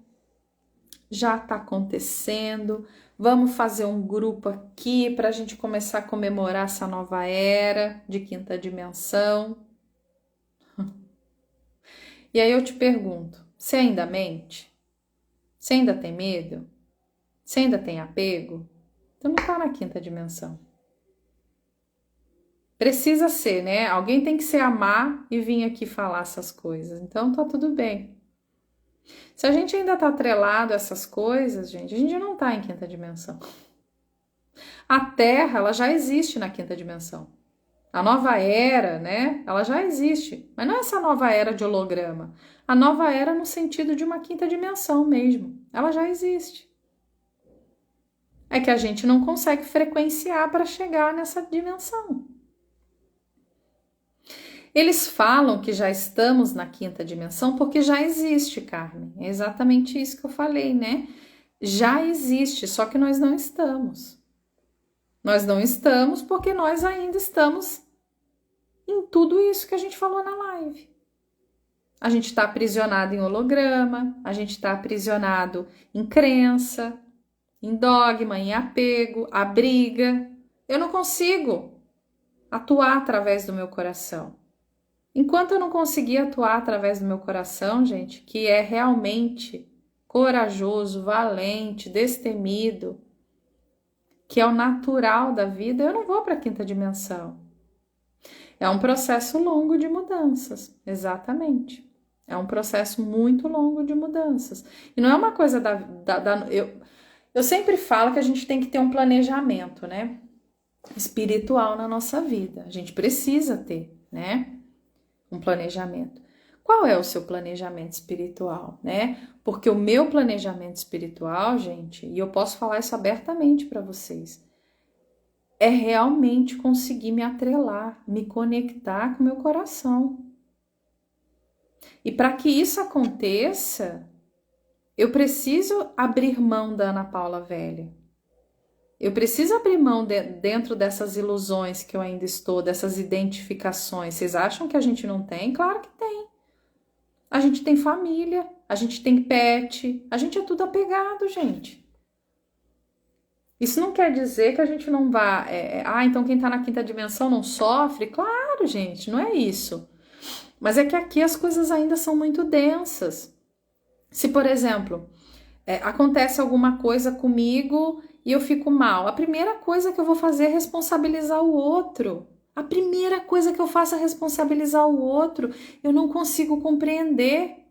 já está acontecendo, vamos fazer um grupo aqui para a gente começar a comemorar essa nova era de quinta dimensão. E aí eu te pergunto, você ainda mente? Você ainda tem medo? Você ainda tem apego? Então não está na quinta dimensão. Precisa ser, né? Alguém tem que se amar e vir aqui falar essas coisas. Então tá tudo bem. Se a gente ainda tá atrelado a essas coisas, gente, a gente não tá em quinta dimensão. A Terra, ela já existe na quinta dimensão. A nova era, né? Ela já existe. Mas não é essa nova era de holograma. A nova era no sentido de uma quinta dimensão mesmo. Ela já existe. É que a gente não consegue frequenciar para chegar nessa dimensão. Eles falam que já estamos na quinta dimensão porque já existe, Carmen. É exatamente isso que eu falei, né? Já existe, só que nós não estamos. Nós não estamos porque nós ainda estamos em tudo isso que a gente falou na live. A gente está aprisionado em holograma, a gente está aprisionado em crença, em dogma, em apego, a briga. Eu não consigo atuar através do meu coração. Enquanto eu não conseguir atuar através do meu coração, gente, que é realmente corajoso, valente, destemido, que é o natural da vida, eu não vou para a quinta dimensão. É um processo longo de mudanças, exatamente. É um processo muito longo de mudanças. E não é uma coisa eu sempre falo que a gente tem que ter um planejamento, né? Espiritual na nossa vida. A gente precisa ter, né? Um planejamento. Qual é o seu planejamento espiritual, né? Porque o meu planejamento espiritual, gente, e eu posso falar isso abertamente para vocês, é realmente conseguir me atrelar, me conectar com o meu coração. E para que isso aconteça, eu preciso abrir mão da Ana Paula velha. Eu preciso abrir mão dentro dessas ilusões que eu ainda estou, dessas identificações. Vocês acham que a gente não tem? Claro que tem. A gente tem família, a gente tem pet, a gente é tudo apegado, gente. Isso não quer dizer que a gente não vá... então quem tá na quinta dimensão não sofre? Claro, gente, não é isso. Mas é que aqui as coisas ainda são muito densas. Se, por exemplo, acontece alguma coisa comigo e eu fico mal, a primeira coisa que eu vou fazer é responsabilizar o outro. A primeira coisa que eu faço é responsabilizar o outro. Eu não consigo compreender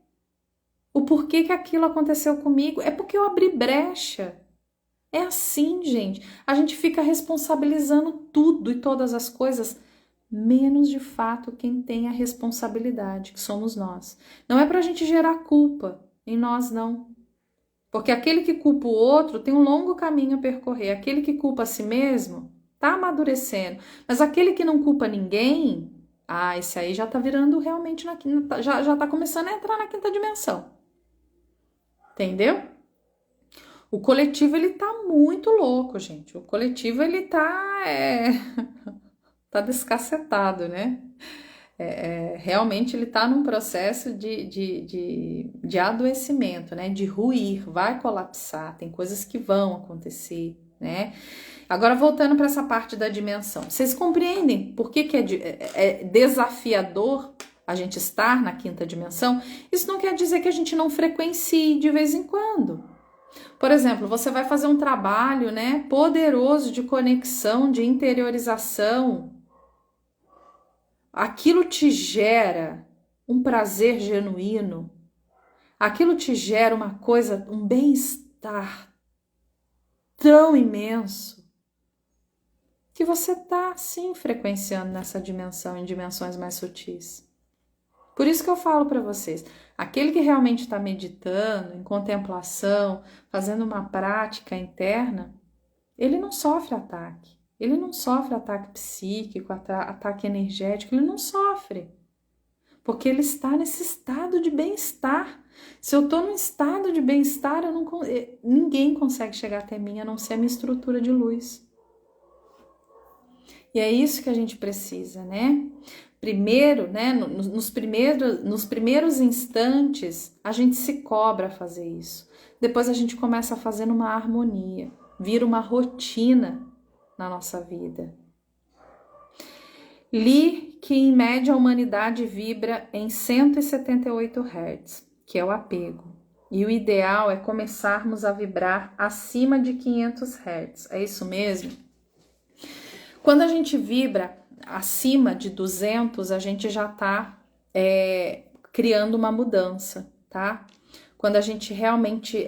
o porquê que aquilo aconteceu comigo. É porque eu abri brecha. É assim, gente. A gente fica responsabilizando tudo e todas as coisas, menos de fato quem tem a responsabilidade, que somos nós. Não é pra gente gerar culpa em nós, não. Porque aquele que culpa o outro tem um longo caminho a percorrer. Aquele que culpa a si mesmo tá amadurecendo. Mas aquele que não culpa ninguém, esse aí já tá virando realmente na quinta, já tá começando a entrar na quinta dimensão. Entendeu? O coletivo, ele tá muito louco, gente. O coletivo, ele tá tá descacetado, né? Realmente ele tá num processo de adoecimento, né? De ruir, vai colapsar, tem coisas que vão acontecer, né? Agora, voltando para essa parte da dimensão. Vocês compreendem por que é desafiador a gente estar na quinta dimensão? Isso não quer dizer que a gente não frequencie de vez em quando. Por exemplo, você vai fazer um trabalho, né, poderoso de conexão, de interiorização. Aquilo te gera um prazer genuíno. Aquilo te gera uma coisa, um bem-estar tão imenso que você está, sim, frequenciando nessa dimensão, em dimensões mais sutis. Por isso que eu falo para vocês, aquele que realmente está meditando, em contemplação, fazendo uma prática interna, ele não sofre ataque. Ele não sofre ataque psíquico, ataque energético, ele não sofre. Porque ele está nesse estado de bem-estar. Se eu estou num estado de bem-estar, ninguém consegue chegar até mim, a não ser a minha estrutura de luz. E é isso que a gente precisa, né? Primeiro, né, nos primeiros instantes, a gente se cobra a fazer isso. Depois a gente começa a fazer numa harmonia, vira uma rotina na nossa vida. Li que em média a humanidade vibra em 178 Hz, que é o apego. E o ideal é começarmos a vibrar acima de 500 Hz. É isso mesmo? Quando a gente vibra acima de 200, a gente já está criando uma mudança, tá? Quando a gente realmente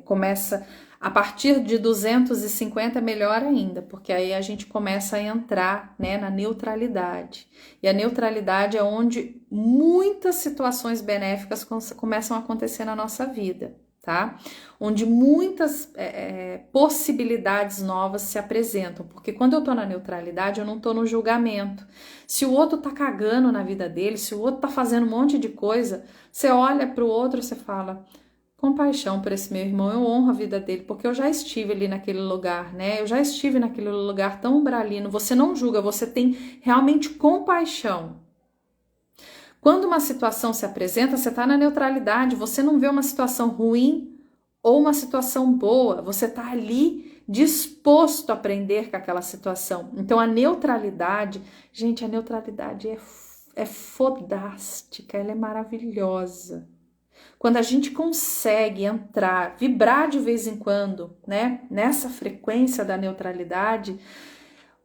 começa a partir de 250, melhor ainda, porque aí a gente começa a entrar, né, na neutralidade. E a neutralidade é onde muitas situações benéficas começam a acontecer na nossa vida, tá? Onde muitas possibilidades novas se apresentam, porque quando eu tô na neutralidade, eu não tô no julgamento. Se o outro tá cagando na vida dele, se o outro tá fazendo um monte de coisa, você olha pro outro e você fala: compaixão por esse meu irmão, eu honro a vida dele, porque eu já estive ali naquele lugar, né? Eu já estive naquele lugar tão umbralino. Você não julga, você tem realmente compaixão. Quando uma situação se apresenta, você está na neutralidade, você não vê uma situação ruim ou uma situação boa, você está ali disposto a aprender com aquela situação. Então a neutralidade, gente, a neutralidade é fodástica, ela é maravilhosa. Quando a gente consegue entrar, vibrar de vez em quando, né, nessa frequência da neutralidade,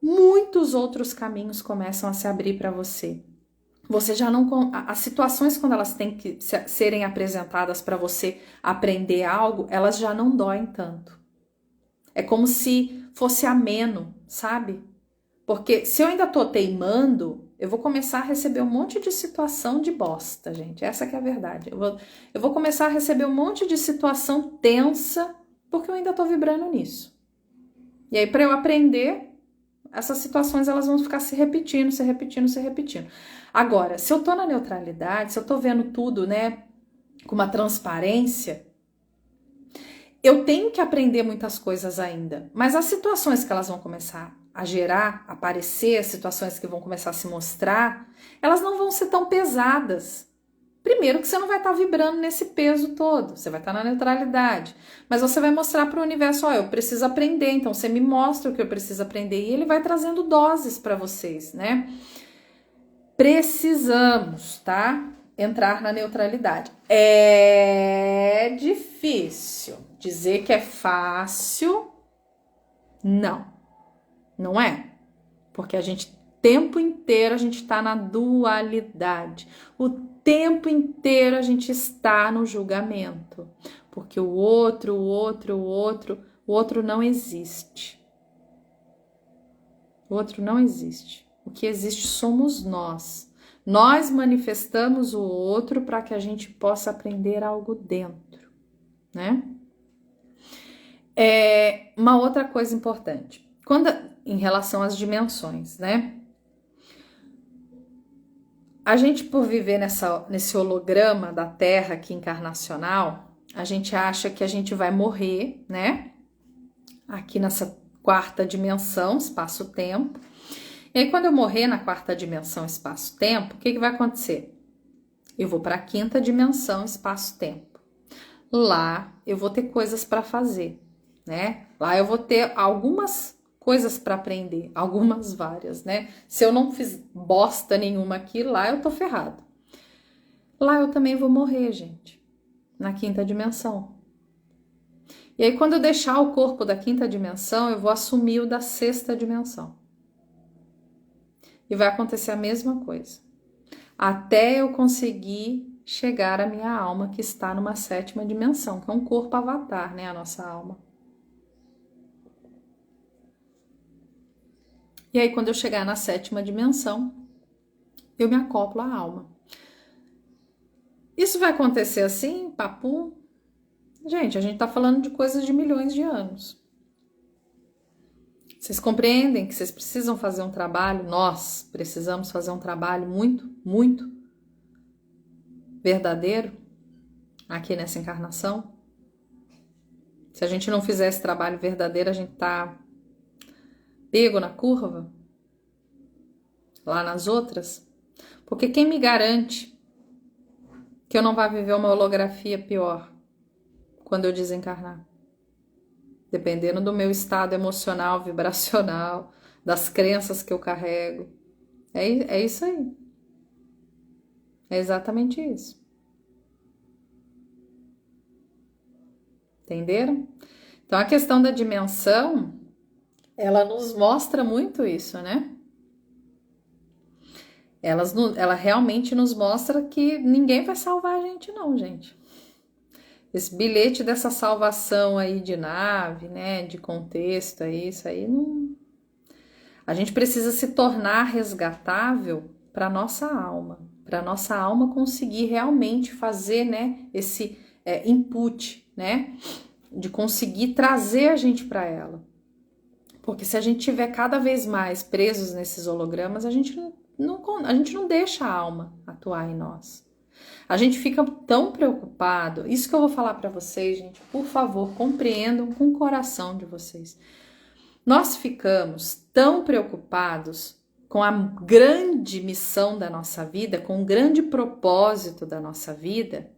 muitos outros caminhos começam a se abrir para você. Você já não... As situações, quando elas têm que serem apresentadas para você aprender algo, elas já não doem tanto. É como se fosse ameno, sabe? Porque se eu ainda tô teimando, eu vou começar a receber um monte de situação de bosta, gente. Essa que é a verdade. Eu vou começar a receber um monte de situação tensa, porque eu ainda tô vibrando nisso. E aí, para eu aprender, essas situações elas vão ficar se repetindo, se repetindo, se repetindo. Agora, se eu tô na neutralidade, se eu tô vendo tudo, né, com uma transparência, eu tenho que aprender muitas coisas ainda. Mas as situações que elas vão começar a gerar, aparecer, as situações que vão começar a se mostrar, elas não vão ser tão pesadas. Primeiro que você não vai estar vibrando nesse peso todo, você vai estar na neutralidade. Mas você vai mostrar para o universo, ó, eu preciso aprender, então você me mostra o que eu preciso aprender. E ele vai trazendo doses para vocês, né? Precisamos, tá? Entrar na neutralidade. É difícil. Dizer que é fácil, não é. Porque a gente, o tempo inteiro, a gente está na dualidade. O tempo inteiro a gente está no julgamento. Porque o outro não existe. O outro não existe. O que existe somos nós. Nós manifestamos o outro para que a gente possa aprender algo dentro, né? Uma outra coisa importante, em relação às dimensões, né? A gente, por viver nesse holograma da Terra aqui encarnacional, a gente acha que a gente vai morrer, né? Aqui nessa quarta dimensão, espaço-tempo. E aí, quando eu morrer na quarta dimensão, espaço-tempo, o que vai acontecer? Eu vou para a quinta dimensão, espaço-tempo. Lá eu vou ter coisas para fazer, né? Lá eu vou ter algumas coisas para aprender, algumas várias, né? Se eu não fiz bosta nenhuma aqui, lá eu tô ferrado. Lá eu também vou morrer, gente, na quinta dimensão. E aí, quando eu deixar o corpo da quinta dimensão, eu vou assumir o da sexta dimensão. E vai acontecer a mesma coisa. Até eu conseguir chegar à minha alma, que está numa sétima dimensão, que é um corpo avatar, né? A nossa alma. E aí, quando eu chegar na sétima dimensão, eu me acoplo à alma. Isso vai acontecer assim, papo? Gente, a gente tá falando de coisas de milhões de anos. Vocês compreendem que vocês precisam fazer um trabalho? Nós precisamos fazer um trabalho muito, muito verdadeiro aqui nessa encarnação? Se a gente não fizer esse trabalho verdadeiro, a gente tá pego na curva? Lá nas outras? Porque quem me garante que eu não vá viver uma holografia pior quando eu desencarnar? Dependendo do meu estado emocional, vibracional, das crenças que eu carrego. É isso aí. É exatamente isso. Entenderam? Então a questão da dimensão, ela nos mostra muito isso, né? Ela realmente nos mostra que ninguém vai salvar a gente não, gente. Esse bilhete dessa salvação aí de nave, né, de contexto, isso aí não... A gente precisa se tornar resgatável para nossa alma conseguir realmente fazer, né, esse input, né, de conseguir trazer a gente para ela. Porque se a gente tiver cada vez mais presos nesses hologramas, a gente não deixa a alma atuar em nós. A gente fica tão preocupado. Isso que eu vou falar para vocês, gente, por favor, compreendam com o coração de vocês. Nós ficamos tão preocupados com a grande missão da nossa vida, com o grande propósito da nossa vida,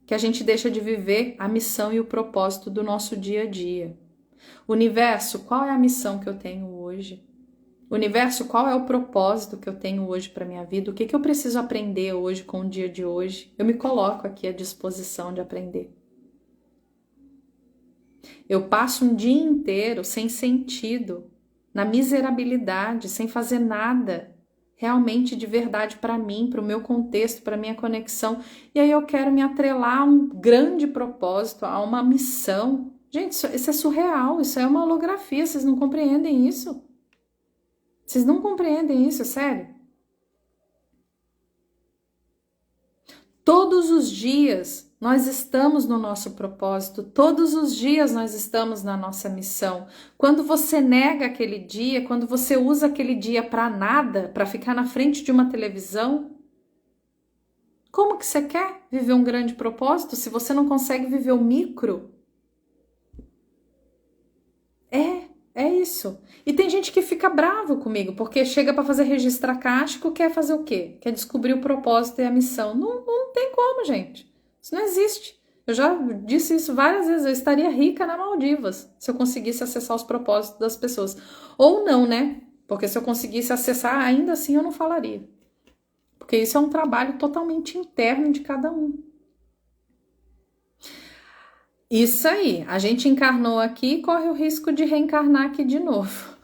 que a gente deixa de viver a missão e o propósito do nosso dia a dia. Universo, qual é a missão que eu tenho hoje? Universo, qual é o propósito que eu tenho hoje para minha vida? O que eu preciso aprender hoje com o dia de hoje? Eu me coloco aqui à disposição de aprender. Eu passo um dia inteiro sem sentido, na miserabilidade, sem fazer nada realmente de verdade para mim, para o meu contexto, para a minha conexão. E aí eu quero me atrelar a um grande propósito, a uma missão. Gente, isso é surreal, isso é uma holografia, vocês não compreendem isso? Vocês não compreendem isso, é sério? Todos os dias nós estamos no nosso propósito, todos os dias nós estamos na nossa missão. Quando você nega aquele dia, quando você usa aquele dia para nada, para ficar na frente de uma televisão, como que você quer viver um grande propósito se você não consegue viver o micro? É isso. E tem gente que fica bravo comigo, porque chega para fazer registro acástico, quer fazer o quê? Quer descobrir o propósito e a missão. Não tem como, gente. Isso não existe. Eu já disse isso várias vezes. Eu estaria rica na Maldivas se eu conseguisse acessar os propósitos das pessoas. Ou não, né? Porque se eu conseguisse acessar, ainda assim eu não falaria. Porque isso é um trabalho totalmente interno de cada um. Isso aí, a gente encarnou aqui e corre o risco de reencarnar aqui de novo.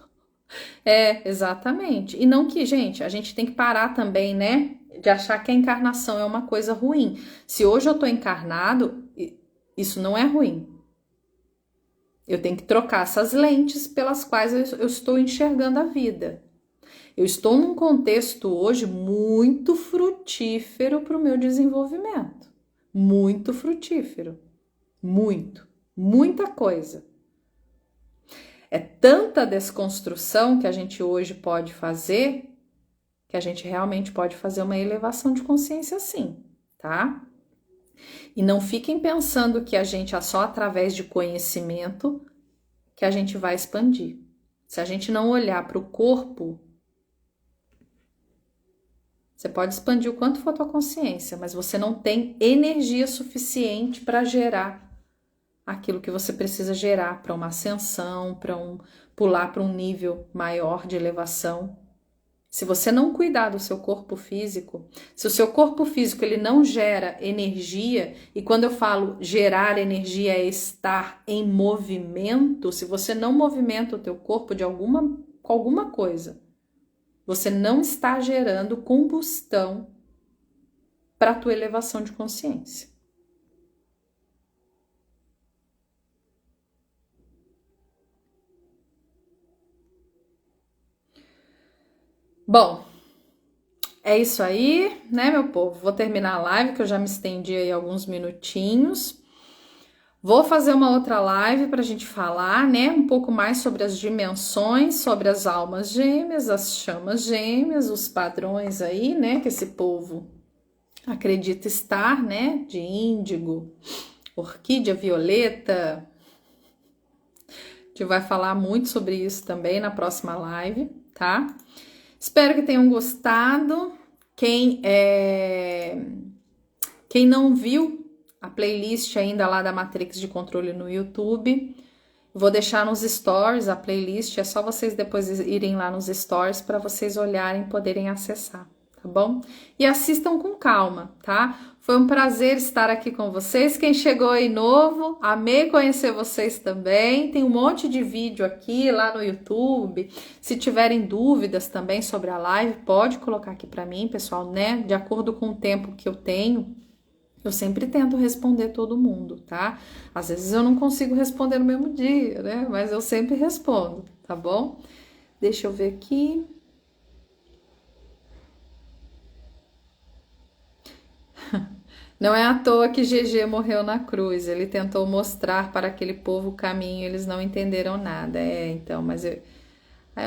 Exatamente. E não que, gente, a gente tem que parar também, né? De achar que a encarnação é uma coisa ruim. Se hoje eu tô encarnado, isso não é ruim. Eu tenho que trocar essas lentes pelas quais eu estou enxergando a vida. Eu estou num contexto hoje muito frutífero para o meu desenvolvimento. Muito frutífero. Muita coisa. É tanta desconstrução que a gente hoje pode fazer, que a gente realmente pode fazer uma elevação de consciência sim, tá? E não fiquem pensando que a gente é só através de conhecimento que a gente vai expandir. Se a gente não olhar para o corpo, você pode expandir o quanto for a tua consciência, mas você não tem energia suficiente para gerar aquilo que você precisa gerar para uma ascensão, para pular para um nível maior de elevação. Se você não cuidar do seu corpo físico, se o seu corpo físico ele não gera energia, e quando eu falo gerar energia é estar em movimento, se você não movimenta o teu corpo com alguma coisa, você não está gerando combustão para a tua elevação de consciência. Bom, é isso aí, né, meu povo? Vou terminar a live, que eu já me estendi aí alguns minutinhos. Vou fazer uma outra live para a gente falar, né, um pouco mais sobre as dimensões, sobre as almas gêmeas, as chamas gêmeas, os padrões aí, né, que esse povo acredita estar, né, de índigo, orquídea violeta. A gente vai falar muito sobre isso também na próxima live, tá? Espero que tenham gostado. Quem não viu a playlist ainda lá da Matrix de Controle no YouTube, vou deixar nos stories a playlist, é só vocês depois irem lá nos stories para vocês olharem e poderem acessar, tá bom? E assistam com calma, tá? Foi um prazer estar aqui com vocês. Quem chegou aí novo, amei conhecer vocês também. Tem um monte de vídeo aqui lá no YouTube. Se tiverem dúvidas também sobre a live, pode colocar aqui para mim, pessoal, né? De acordo com o tempo que eu tenho. Eu sempre tento responder todo mundo, tá? Às vezes eu não consigo responder no mesmo dia, né? Mas eu sempre respondo, tá bom? Deixa eu ver aqui. Não é à toa que GG morreu na cruz. Ele tentou mostrar para aquele povo o caminho, eles não entenderam nada. Então, mas é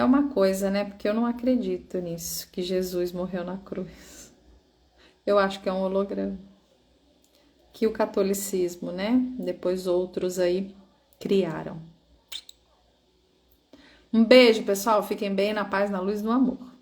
uma coisa, né? Porque eu não acredito nisso, que Jesus morreu na cruz. Eu acho que é um holograma. Que o catolicismo, né? Depois outros aí criaram. Um beijo, pessoal. Fiquem bem, na paz, na luz, no amor.